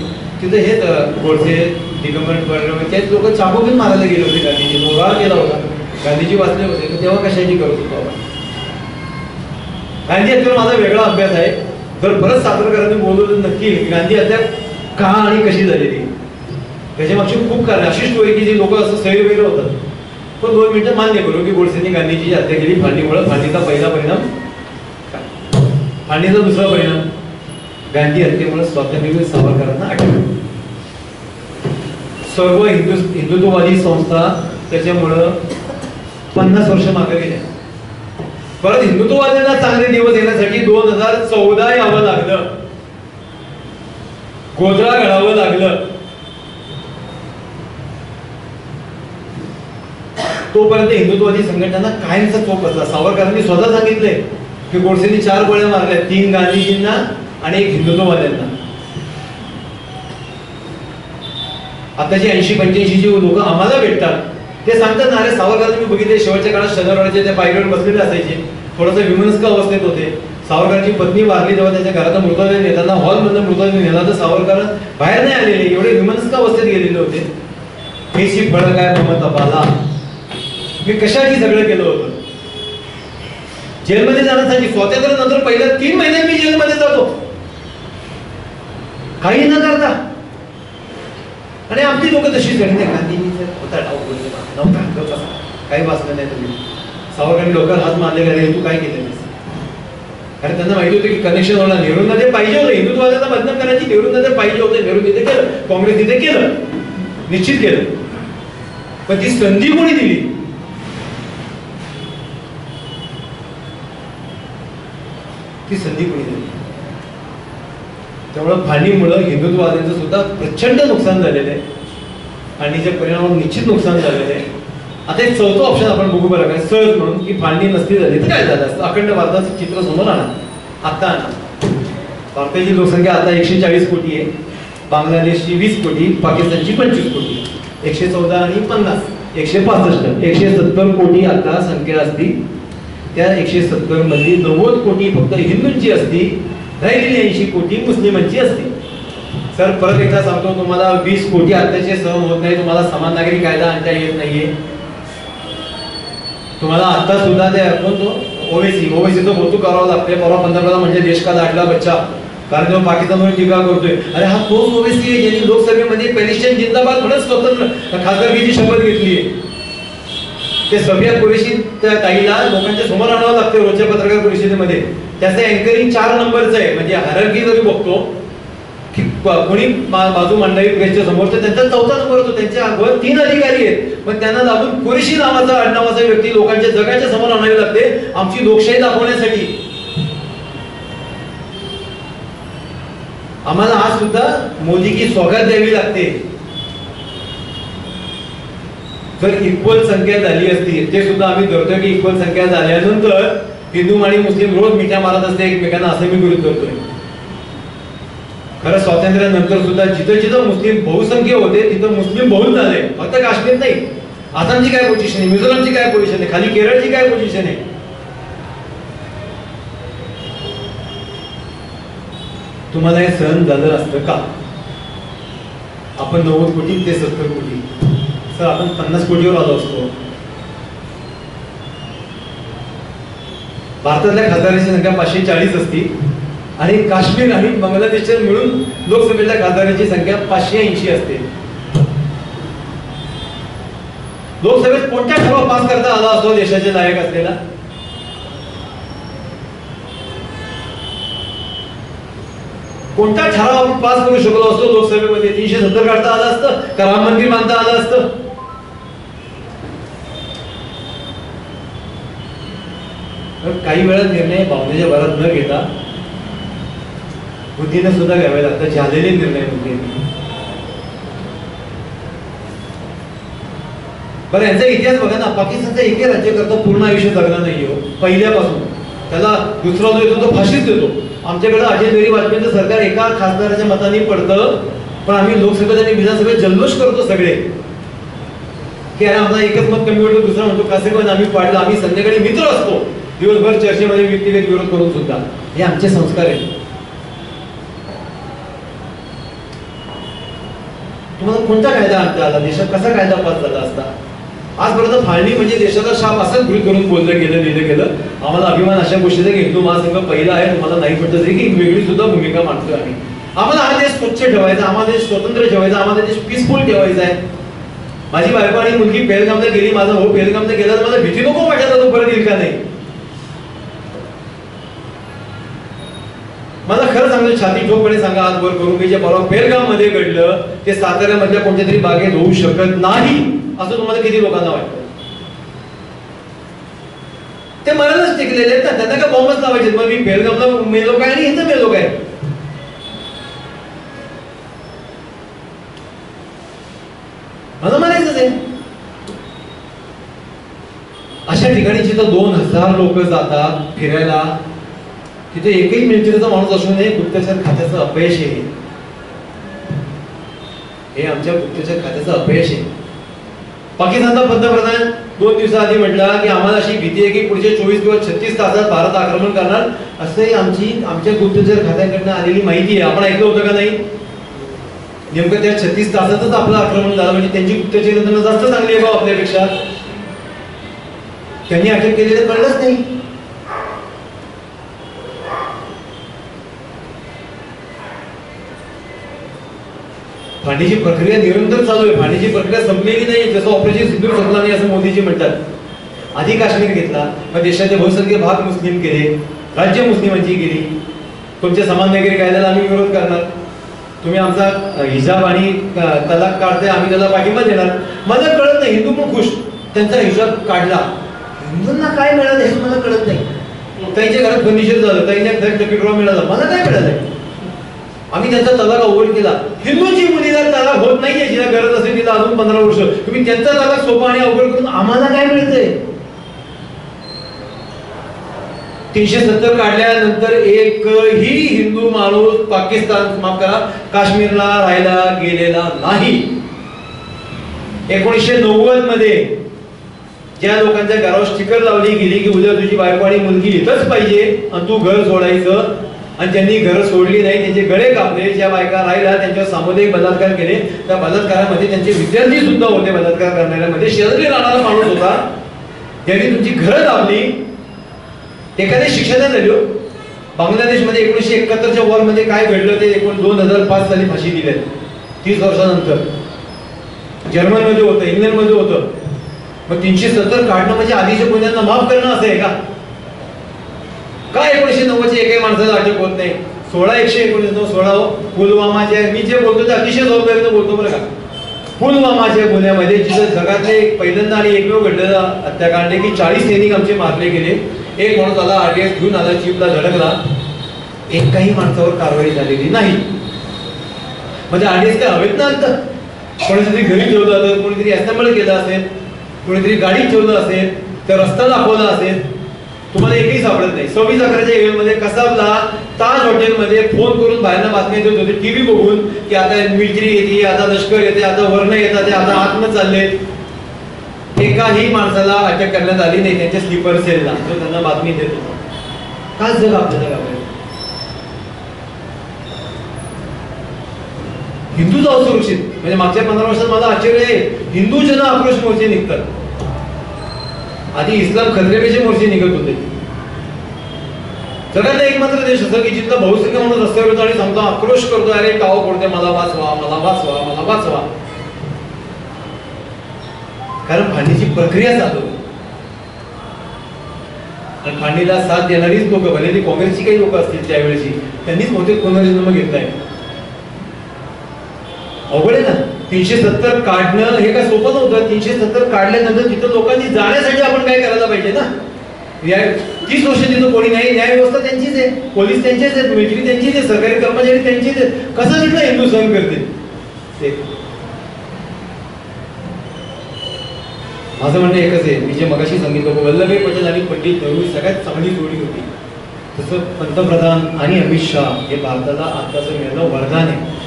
तिथे हे गोडसे, दिगंबर तेच लोक चाकू घेऊन मारायला गेले होते. गांधीजी मोगाळ केला होता, गांधीजी वाचले होते, तेव्हा कशाची करत होतो आपण? गांधी हत्येवर माझा वेगळा अभ्यास आहे. जर परत सातारकरांनी बोललो तर नक्की गांधी हत्या का आणि कशी झालेली, त्याच्या मागची खूप कारण अशी स्टोरी की जी लोक असं सैर वगैरे होतात. पण 2 मिनिटं मान्य करू की गोडसेंनी गांधीजीची हत्या केली फाळणीमुळे. फाळणीचा पहिला परिणाम, फाळणीचा दुसरा परिणाम, गांधी हत्येमुळे स्वातंत्र्यवीर सावरकरांना आठवलं. सर्व हिंदुत्ववादी संस्था त्याच्यामुळं 50 वर्ष मागे गेल्या. परत हिंदुत्ववाद्यांना चांगले दिवस येण्यासाठी 2014 यावं लागलं, गोधरा घडावं लागलं. तोपर्यंत हिंदुत्ववादी संघटनांना कायमचा चोप असला. सावरकरांनी स्वतः सांगितलंय की गोडसेंनी 4 गोळ्या मारल्या, 3 गांधीजींना आणि 1 हिंदुत्ववाद्यांना. आताची 80-85 जी लोक आम्हाला भेटतात ते सांगतात ना, अरे सावरकरांनी मी बघितले शेवटच्या काळात शनिवारच्या त्या पायरीवर बसलेले असायचे, थोडंसं विमनस्क अवस्थेत होते. सावरकरांची पत्नी वारली तेव्हा त्याच्या घराचा मृतदेह नेताना हॉलमधून मृतदेह नेला तर सावरकर बाहेर नाही आलेले, एवढे विमनस्क अवस्थेत गेलेले होते. हेची फळं काय ममता बाला, मी कशासाठी सगळं केलं होतं? जेलमध्ये जाण्यासाठी. स्वातंत्र्यानंतर पहिल्या 3 महिन्यात मी जेलमध्ये जातो, काही न करता. आणि आमची लोक तशीच झाली. गांधीजीचा होता डाव, काही वाचलं नाही तुम्ही. सावरकरांनी लोकांना हात मारले गेले, तू काय केलं? कारण त्यांना माहिती होतं की कनेक्शन होणार. नेहरूंना ते पाहिजे होतं, हिंदुत्वाचा बदनाम करायची नेहरूंना ते पाहिजे होतं. नेहरू तिथे केलं, काँग्रेस तिथे केलं, निश्चित केलं. पण ती संधी कोणी दिली? ती संधी कोणी दिली? त्यामुळे फाळणीमुळे हिंदुत्ववाद्यांचं सुद्धा प्रचंड नुकसान झालेलं आहे. फाळणीच्या परिणामावर निश्चित नुकसान झालेलं आहे. आता एक 4थं ऑप्शन आपण बघू बरं काय, सहज म्हणून की फाळणी नसती झाली तर काय झालं असतं? अखंड भारताचं चित्र समोर आणा, आता आणा. भारताची लोकसंख्या आता 140 कोटी आहे, बांगलादेशची 20 कोटी, पाकिस्तानची 25 कोटी, 114 आणि 50 165 170 कोटी आता संख्या असती. त्या 170 मध्ये 90 कोटी फक्त हिंदूंची असती, राहिलेली 80 कोटी मुस्लिमांची असते. सर परत एकदा सांगतो तुम्हाला, 20 कोटी आत्ताचे सहन होत नाही. तुम्हाला समान नागरी कायदा आणता येत नाहीये. तुम्हाला आता सुद्धा ते ओबीसीचं कौतुक करावं लागते. परवा पंतप्रधान म्हणजे देश का लाडला बच्चा, कारण तो पाकिस्तानवर टीका करतोय. अरे हा तोच ओबीसी आहे ज्यांनी लोकसभेमध्ये पॅलेस्टाईन जिंदाबाद म्हणत स्वतंत्र खासदारकीची शपथ घेतली आहे. ते सफिया कुरेशी त्या ताईला लोकांच्या समोर आणावं लागते रोजच्या पत्रकार परिषदेमध्ये. त्याचं अँकरिंग 4 नंबरचं आहे. म्हणजे हायरार्की जरी बघतो की कोणी बाजू मांडावी प्रेसच्या समोर, तर त्यांचा 4था नंबर होतो. त्यांच्या वर 3 अधिकारी आहेत, पण त्यांना दाबून कुरेशी नावाचा आडनावाचा व्यक्ती लोकांच्या जगाच्या समोर आणावी लागते आमची लोकशाही दाखवण्यासाठी. आम्हाला आज सुद्धा मोदी की स्वागत द्यावी लागते. जर इक्वल संख्या झाली असती, ते सुद्धा आम्ही धरतोय की इक्वल संख्या झाल्यानंतर हिंदू आणि मुस्लिम रोज मिठ्या मारत असते एकमेकांना, असं मी गृहीत धरतोय. खरं स्वातंत्र्यानंतर सुद्धा जिथं जिथं मुस्लिम बहुसंख्य होते तिथं मुस्लिम बहुल झाले. फक्त काश्मीर नाही, आसामची काय पोझिशन आहे, मिझोरामची काय पोझिशन आहे, खाली केरळची काय पोझिशन आहे. तुम्हाला हे सहन झालं असतं का? आपण 90 कोटी ते 70 कोटी, सर आपण 50 कोटीवर आलो असतो. भारतातल्या खासदारांची संख्या 540 असती आणि काश्मीर आणि बांगलादेशच्या मिळून लोकसभेतल्या खासदारांची संख्या 580 असते. लोकसभेत कोणत्या ठराव पास करता आला असतो देशाचे नायक असलेला? कोणता ठराव आपण पास करू शकलो असतो लोकसभेमध्ये? 370 काढता आलं असतं का राम मंदिर बांधता आलं असतं? काही वेळा निर्णय भावनेच्या भरात न घेता बुद्धीने सुद्धा घ्यावे लागतात, झालेले निर्णय बुद्धीने. बरं, यांचा इतिहास बघा ना. पाकिस्तानचा एकही राज्यकर्ता पूर्ण आयुष्य जगला नाही हो पहिल्यापासून. त्याला दुसरा जो येतो तो फाशीच देतो. आमच्याकडे अटल बिहारी वाजपेयींचं सरकार एका खासदाराच्या मताने पडतं, पण आम्ही लोकसभेत आणि विधानसभेत जल्लोष करतो सगळे की अरे आमचा एकच मत कमी होतं, दुसरा म्हणतो कासेबन आम्ही पाडलं. आम्ही संध्याकाळी मित्र असतो, दिवसभर चर्चेमध्ये व्यक्तिगत विरोध करून सुद्धा. हे आमचे संस्कार आहेत. तुम्हाला कोणता कायदा आणता आला? देशात कसा कायदा पास झाला असता? आजपर्यंत फाळणी म्हणजे देशाचा शाप असंच गृहीत करून बोललं गेलं, लिहिलं गेलं. आम्हाला अभिमान अशा गोष्टीचा की हिंदू महासंघ पहिला आहे, तुम्हाला नाही पडत तरी की वेगळी सुद्धा भूमिका मांडतोय आम्ही. आम्हाला हा देश स्वच्छ ठेवायचा, आम्हाला देश स्वतंत्र ठेवायचा, आम्हाला देश पीसफुल ठेवायचा आहे. माझी बायको आणि मुलगी पेहलगामला गेली, माझा भाऊ पेहलगामला गेला, तर मला भीती नको वाटायला तो परत येईल का नाही. मला खरं सांगतो, छाती ठोकपणे सांगा आज वर करून की जे परवा पेहलगाम मध्ये घडलं ते साताऱ्यामधल्या कोणत्या तरी बागेत होऊ शकत नाही असं तुम्हाला किती लोकांना वाटतं? ते मरणच टिकलेले आहेत ना, त्यांना काय बॉम्बच लावायचे? मग मी पेहलगामला मेलो काय आणि इथं मेलो काय? मला म्हणायचंच आहे. अशा ठिकाणी जिथं 2000 लोक जातात फिरायला, तिथे एकही मिलिटरीचा माणूस असू नये. गुप्तचर खात्याचं अपयश आहे हे आमच्या गुप्तचर खात्याचं अपयश आहे. पाकिस्तानचा पंतप्रधान 2 दिवसाआधी म्हटला की आम्हाला अशी भीती आहे की पुढच्या 24 किंवा 36 तासात भारत आक्रमण करणार, असंही आमच्या गुप्तचर खात्याकडनं आलेली माहिती आहे. आपण ऐकलं होतं का नाही? नेमकं त्या 36 तासातच आपलं आक्रमण झालं. म्हणजे त्यांची गुप्तचर यंत्रणा जास्त चांगली आहे बा आपल्यापेक्षा. त्यांनी अटक केलेलं कळलंच नाही. फांडीची प्रक्रिया निरंतर चालू आहे. फांडीची प्रक्रिया संपलेली नाही. जसं ऑपरेशन सिंदूर संपला नाही असं मोदीजी म्हणतात. आधी काश्मीर घेतला, मग देशाचे बहुसंख्य भाग मुस्लिम केले, राज्य मुस्लिमांची केली. तुमच्या समान नागरिक कायद्याला आम्ही विरोध करणार. तुम्ही आमचा हिजाब आणि तलाक काढताय, आम्ही त्याला पाठिंबा देणार. मला कळत नाही, हिंदू पण खुश त्यांचा हिजाब काढला. हिंदूंना काय मिळालं हे मला कळत नाही. त्यांच्या घरात फर्निचर झालं, त्यांच्या घरात टकीटोळा मिळाला, मला काय मिळालं? आम्ही त्यांचा तलाक अवॉइड केला. हिंदूंची मुलीला तलाक होत नाहीये, जिला गरज असेल तिला अजून 15 वर्ष. तुम्ही त्यांचा तलाक सोपा आणि अवघड करून आम्हाला काय मिळतंय? 370 काढल्यानंतर एकही हिंदू माणूस पाकिस्तान माफ करा काश्मीरला राहायला गेलेला नाही. 1990 मध्ये ज्या लोकांच्या घरावर स्टिकर लावली गेली की उद्या तुझी बायको आणि मुलगी इथंच पाहिजे आणि तू घर सोडायचं, आणि ज्यांनी घर सोडली नाही त्यांचे गळे कापले, ज्या बायका राहिल्या त्यांच्यावर सामुदायिक बलात्कार केले, त्या बलात्कारामध्ये त्यांचे विद्यार्थी सुद्धा होते. बलात्कार करणाऱ्यामध्ये शेजारी राहणारा माणूस होता, त्यांनी तुमची घरं दाबली. एखाद्या शिक्षा नाही झाली. बांगलादेशमध्ये 1971च्या वॉर मध्ये काय घडलं ते 2005 साली फाशी दिली 30 वर्षानंतर. जर्मनमध्ये होतं, इंग्लंडमध्ये होतं. मग 370 काढणं म्हणजे आधीच्या गुन्ह्यांना माफ करणं असं आहे का? काय 1990च्या एकही माणसाला अटक होत नाही? 16 पुलवामाच्या, मी जे बोलतो ते अतिशय जबाबदारीनं बोलतो बरं का. पुलवामाच्या गुन्ह्यामध्ये जिथं जगातले पहिल्यांदा आणि एकमेव घडलेलं हत्याकांड आहे की 40 सैनिक आमचे मारले गेले. एक माणूस आला, आरडीएक्स घेऊन आला, चिपला झडकला, एकाही माणसावर कारवाई झालेली नाही. म्हणजे आरडीएक्स काय हवेत ना आलं? कोणीतरी घरी ठेवलं असेल, कोणीतरी असेंबल केलं असेल, कोणीतरी गाडीत ठेवलं असेल, तर रस्ता दाखवला असेल. तुम्हाला एकही सापडत नाही. 26/11च्या इव्हेंटमध्ये कसाबला ताज हॉटेलमध्ये फोन करून बाहेरनं बातम्या देत होते टीव्ही बघून की आता मिलिटरी येते, आता लष्कर येते, आता वर्ण येतात, ते आता आतनं चालले. एकाही माणसाला अटक करण्यात आली नाही त्यांच्या स्लीपर सेलला जो त्यांना बातमी देत होता. काय जग आपल्याला घाबरेल? हिंदूच असुरक्षित. म्हणजे मागच्या 15 वर्षात मला आश्चर्य आहे, हिंदू जन आक्रोश मोर्चे निघतात. आधी इस्लाम खतरेपेचे मोर्चे निघत होते. जगातला एकमात्र देश असं की जिथला बहुसंख्य म्हणून रस्त्यावर येतो आणि सांगतो, आक्रोश करतो, अरे काव पडते, मला वाचवा, मला वाचवा, मला वाचवा. कारण फाळणीची प्रक्रिया चालू आहे. आणि फाळणीला साथ देणारीच लोक, भले ती काँग्रेसची काही लोक असतील त्यावेळेची, त्यांनीच बहुतेक पुनर्जन्म घेतलाय. अवघड आहे ना. 370 काढणं हे काय सोपं नव्हतं. 370 काढल्यानंतर तिथं लोकांनी जाण्यासाठी आपण काय करायला पाहिजे ना. 30 वर्ष तिथं कोणी नाही, न्याय व्यवस्था त्यांचीच आहे, पोलीस त्यांचेच आहेत, मिलिटरी त्यांचीच आहे, सरकारी कर्मचारी त्यांचेच आहेत. कसं तिथलं हिंदू सहन करतील ते. माझं म्हणणं एकच आहे, मी जे मगाशी सांगितलं, वल्लभभाई पटेल आणि पंडित नेहरू सगळ्यात चांगली जोडी होती. तसं पंतप्रधान आणि अमित शहा हे भारताला आताचं मिळालं वरदान आहे.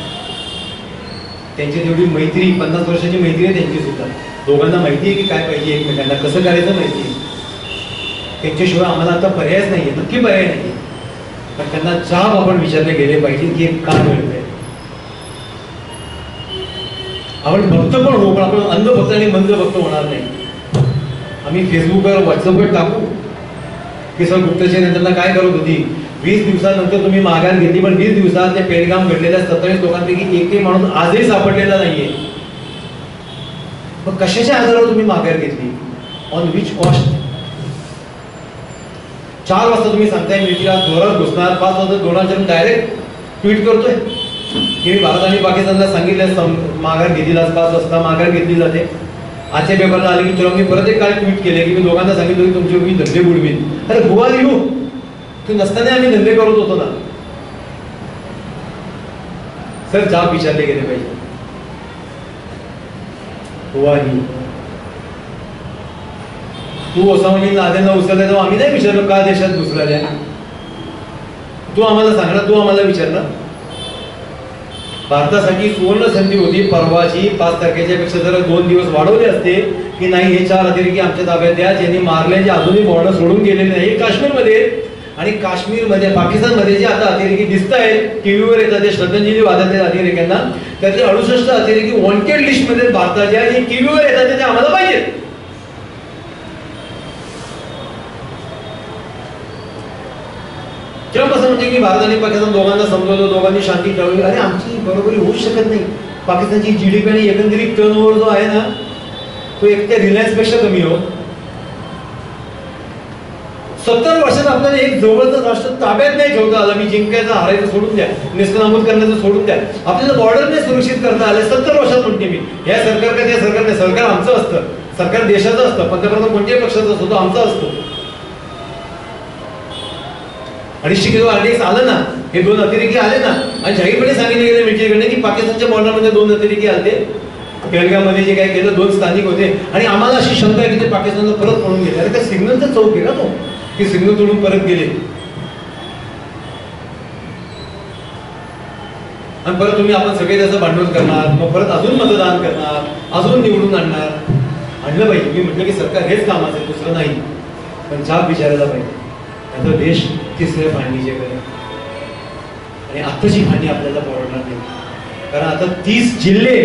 त्यांची तेवढी मैत्री, 50 वर्षाची मैत्री आहे त्यांची सुद्धा. दोघांना माहिती आहे की काय पाहिजे एकमेकांना, कसं करायचं माहिती आहे. त्यांच्याशिवाय आम्हाला आता पर्यायच नाहीये, नक्की पर्याय नाहीये. पण त्यांना जाब आपण विचारले गेले पाहिजे की एक का मिळतंय. आपण भक्त पण होऊ, पण आपण अंध भक्त आणि मंद भक्त होणार नाही. आम्ही फेसबुकवर, व्हॉट्सअपवर टाकू की सर गुप्तचर यंत्रणा काय करत होती, 20 दिवसानंतर तुम्ही माघार घेतली, पण 20 दिवसात ते पेडगाम घडलेल्या 27 लोकांपैकी एकही माणूस आजही सापडलेला नाहीये. मग कशाच्या आधारावर तुम्ही माघार घेतली, ऑन विच कॉस्ट. 4 वाजता तुम्ही सांगताय मिलिटरीला जोरात घुसणार, 5 वाजता दोनाचरण डायरेक्ट ट्विट करतोय की भारत आणि पाकिस्तानला सांगितलं माघार घेतली, आज 5 वाजता माघार घेतली जाते. आजच्या पेपरला आले की तुला मी परत एक काल ट्विट केले की मी दोघांना सांगितलं की तुमचे मी धंदे बुडवीन. अरे बुवा लिहू, तू नसताना आम्ही धंदे करत होतो ना. सर जाब विचारले गेले पाहिजे. बुवा लिहू, तू ओसामानी लादेनला उचलला तेव्हा आम्ही नाही विचारलं का देशात घुसलेल्या. तू आम्हाला सांगणार, तू आम्हाला विचारणार. भारतासाठी सुवर्ण संधी होती परवाची, 5 तारखेच्या पेक्षा जर 2 दिवस वाढवले असते की नाही हे 4 अतिरेकी आमच्या ताब्यात द्या, ज्यांनी मारले, जे अजूनही बॉर्डर सोडून गेलेले नाही काश्मीरमध्ये. आणि काश्मीरमध्ये, पाकिस्तानमध्ये जे आता अतिरेकी दिसत आहेत, टीव्हीवर येतात, ते श्रद्धांजली वादत अतिरेक्यांना, त्यातले 68 अतिरेकी वॉन्टेड लिस्टमध्ये भारताच्या आणि टीव्हीवर येतात, ते आम्हाला पाहिजेत. ट्रम्प असं म्हणते की भारत आणि पाकिस्तान दोघांना समजवलं, दोघांनी शांती ठेवली. अरे आमची बरोबरी होऊच शकत नाही. पाकिस्तानची जीडीपी आणि एकंदरीत टर्नओव्हर जो आहे ना, तो एकट्या रिलायन्स पेक्षा कमी हो. 70 वर्षात आपल्याला एक जवळचं राष्ट्र ताब्यात नाही ठेवता आलं. मी जिंकायचं, हारायचं सोडून द्या, नेस्तनाबूत करण्याचं सोडून द्या, आपल्याला बॉर्डर नाही सुरक्षित करता आलं 70 वर्षात. म्हणते मी, या सरकार का त्या सरकार नाही, सरकार आमचं असतं, सरकार देशाचं असतं, पंतप्रधान कोणत्याही पक्षाचा असतो तो आमचा असतो. 250 किलो RDX आलं ना, हे 2 अतिरेकी आले ना, आणि जाहीरपणे सांगितले गेले मिलिटरीकडे की पाकिस्तानच्या बॉर्डरमध्ये 2 अतिरेकी आले. पेहलगाममध्ये जे काय केलं 2 स्थानिक होते, आणि आम्हाला अशी शंका आहे की ते पाकिस्तानला परत पळून गेले. अरे त्या सिग्नलचा चौक आहे ना तो, की सिग्नल तोडून परत गेले. आणि परत तुम्ही आपण सगळे त्याचं भांडवल करणार, मग परत अजून मतदान करणार, अजून निवडून आणणार. आणलं पाहिजे. मी म्हटलं की सरकार हेच कामाचं आहे, दुसरं नाही. पण जाब विचारायला पाहिजे. आता देश तिसऱ्या फाळणीचे करेल, आणि आताची फाळणी आपल्याला परवडणार नाही. कारण आता 30 जिल्हे,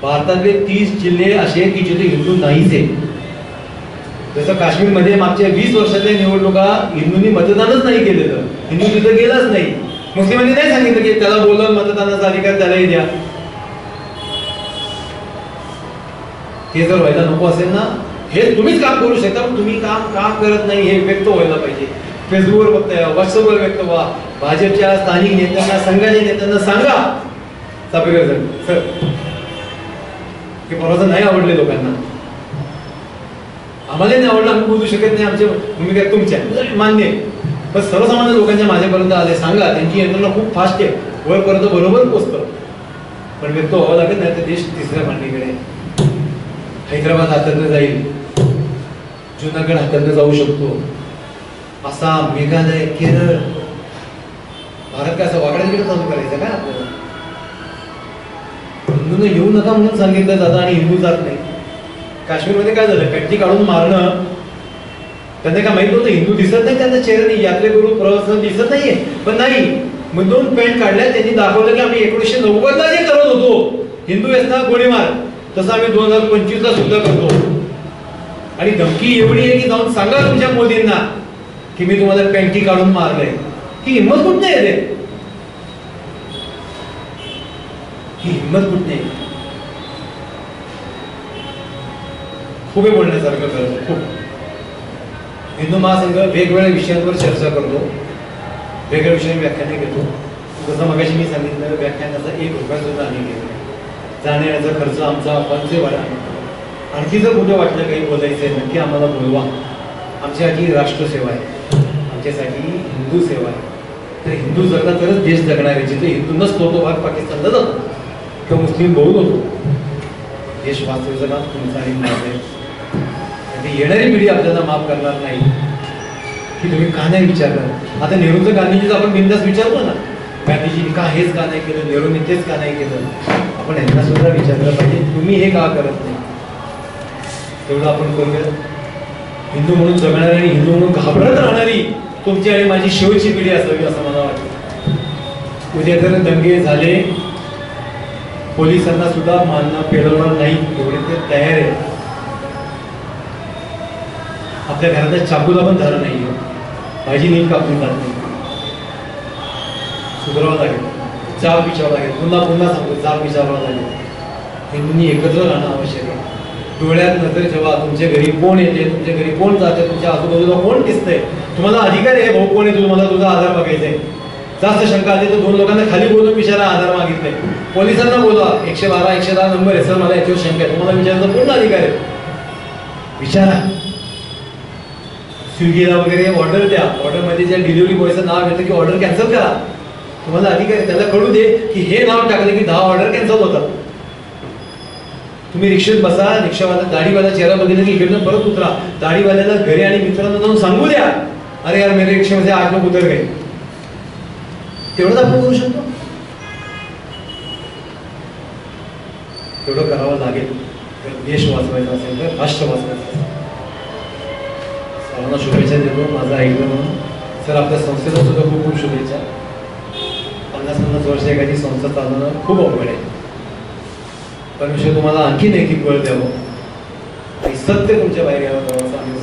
भारतातले 30 जिल्हे असे की जिथे हिंदू नाहीच आहे. जसं काश्मीरमध्ये मागच्या 20 वर्षातल्या निवडणुका हिंदूंनी मतदानच नाही केलेलं, हिंदू तिथं गेलाच नाही. मुस्लिमांनी नाही सांगितलं की त्याला बोलवून मतदानाचा अधिकार त्यालाही द्या. ते जर व्हायला नको असेल ना, हे तुम्हीच काम करू शकता, पण तुम्ही काम करत नाही हे व्यक्त व्हायला पाहिजे. फेसबुकवर बघताय, व्हॉट्सअपवर व्यक्त व्हा. भाजपच्या स्थानिक नेत्यांना, संघाच्या नेत्यांना सांगा, चापेकर सर हे परवाचं नाही आवडले लोकांना, आम्हाला नाही आवडलं, आम्ही बोलू शकत नाही, आमच्या भूमिका तुमच्या मान्य आहे. पण सर्वसामान्य लोकांच्या माझ्यापर्यंत आले, सांगा. त्यांची यंत्रणा खूप फास्ट आहे, वरपर्यंत बरोबर पोचतं. पण व्यक्त व्हावं लागत नाही तर देश तिसऱ्या फाळणीकडे. हैदराबाद हातातनं जाईल, जुनागड हातातनं जाऊ शकतो, आसाम, मेघालय, केरळ. भारत काय असं वाकड्याकडे चालू करायचं काय आपल्याला? हिंदूंना येऊ नका म्हणून सांगितलं जातं आणि हिंदू जात नाही. काश्मीरमध्ये काय झालं, कट्टी काढून मारणं, त्यांना काय माहित नव्हतं, हिंदू दिसत नाही त्यांना चेहरा नाही, यात्रेकरू प्रवास दिसत नाहीये. पण नाही, मग 2 पॅन्ट काढल्या, त्यांनी दाखवलं की आम्ही 1990ला जे करत होतो हिंदू व्यसना गोळीमार, तसं आम्ही 2025ला सुद्धा करतो. आणि धमकी एवढी आहे की जाऊन सांगा तुमच्या मोदींना की मी तुम्हाला पॅन्टी काढून मारलंय. ही हिंमत कुठं येते? ही हिंमत कुठं नाही? खूप बोलण्यासारखं करतो. खूप हिंदू महासंघ वेगवेगळ्या विषयांवर चर्चा करतो, वेगवेगळ्या विषयांवर व्याख्याने घेतो. जसं मगाशी मी सांगितलं, व्याख्यानाचा 1 रुपया सुद्धा आम्ही घेतो. जाण्याचा खर्च आमचा पंचेवाडा. आणखी जर कुठं वाटलं काही बोलायचं आहे नक्की आम्हाला बोलवा. आमच्यासाठी राष्ट्रसेवा आहे, आमच्यासाठी हिंदू सेवा आहे. तर हिंदू जगला तरच देश जगणार आहे. जिथे हिंदू नसतो तो भाग पाकिस्तानला जातो किंवा मुस्लिम बहुल होतो. देश वाचवायचं काम तुमचं आणि माझं आहे. येणारी पिढी आपल्याला माफ करणार नाही की तुम्ही का नाही विचारलं. आता नेहरूचं गांधीजीचं आपण बिंदास विचारतो ना, गांधीजींनी का हेच का नाही केलं, नेहरूंनी तेच का नाही केलं. आपण यांना सुद्धा विचारलं पाहिजे तुम्ही हे का करत नाही. तेवढं आपण करूया. हिंदू म्हणून जगणारी आणि हिंदू म्हणून घाबरत राहणारी तुमची आणि माझी शेवटची पिढी असावी असं मला वाटतं. उद्या जर दंगे झाले, पोलिसांना सुद्धा मानणं पेलवणार नाही एवढे ते तयार आहे. आपल्या घरातल्या चाकूला पण झालं नाही, भाजी नीट कापून जात नाही. सुधारावं लागेल, जाब विचारावं लागेल. पुन्हा पुन्हा सांगतो, जाब विचारावं लागेल. हिंदूंनी एकत्र राहणं आवश्यक आहे. डोळ्यात नजर जेव्हा तुमच्या घरी कोण येते, तुमच्या घरी कोण जाते, तुमच्या आजूबाजूला कोण दिसतंय, तुम्हाला अधिकार आहे भाऊ कोण आहे तुम्हाला तुझा आधार मागायचा आहे. जास्त शंका आली तर 2 लोकांना खाली बोलून विचारा आधार मागितले. पोलिसांना बोलवा, 112 110 नंबर आहे, सर मला याच्यावर शंका आहे, तुम्हाला विचारायचा पूर्ण अधिकार आहे. विचारा. स्विगीला वगैरे ऑर्डर द्या, ऑर्डरमध्ये ज्या डिलिव्हरी बॉयचं नाव येतं की ऑर्डर कॅन्सल करा, तुम्हाला अधिकार आहे. त्याला कळू दे की हे नाव टाकलं की 10 ऑर्डर कॅन्सल होतात. तुम्ही रिक्षेत बसा, रिक्षावाला दाढीवाला चेहरा बघितला की इकडनं परत उतरा. दाढीवाल्याला घरी आणि मित्रांना जाऊन सांगू द्या, अरे यार मेरे रिक्षेमध्ये 8 लोक उतर गए. तेवढंच आपण करू शकतो. तेवढं करावं लागेल. तर देश वाचवायचा असेल तर राष्ट्र वाचवायचं असेल. सर्वांना शुभेच्छा देतो माझं ऐकलं म्हणून. सर आपल्या संस्थेला सुद्धा खूप खूप शुभेच्छा. 50-50 वर्ष एखादी संस्था चालवणं खूप अवघड आहे. परमेश्वर तुम्हाला आणखी नैतिक बळ द्यावं आणि सत्य तुमच्या बाहेर यावं असं आम्ही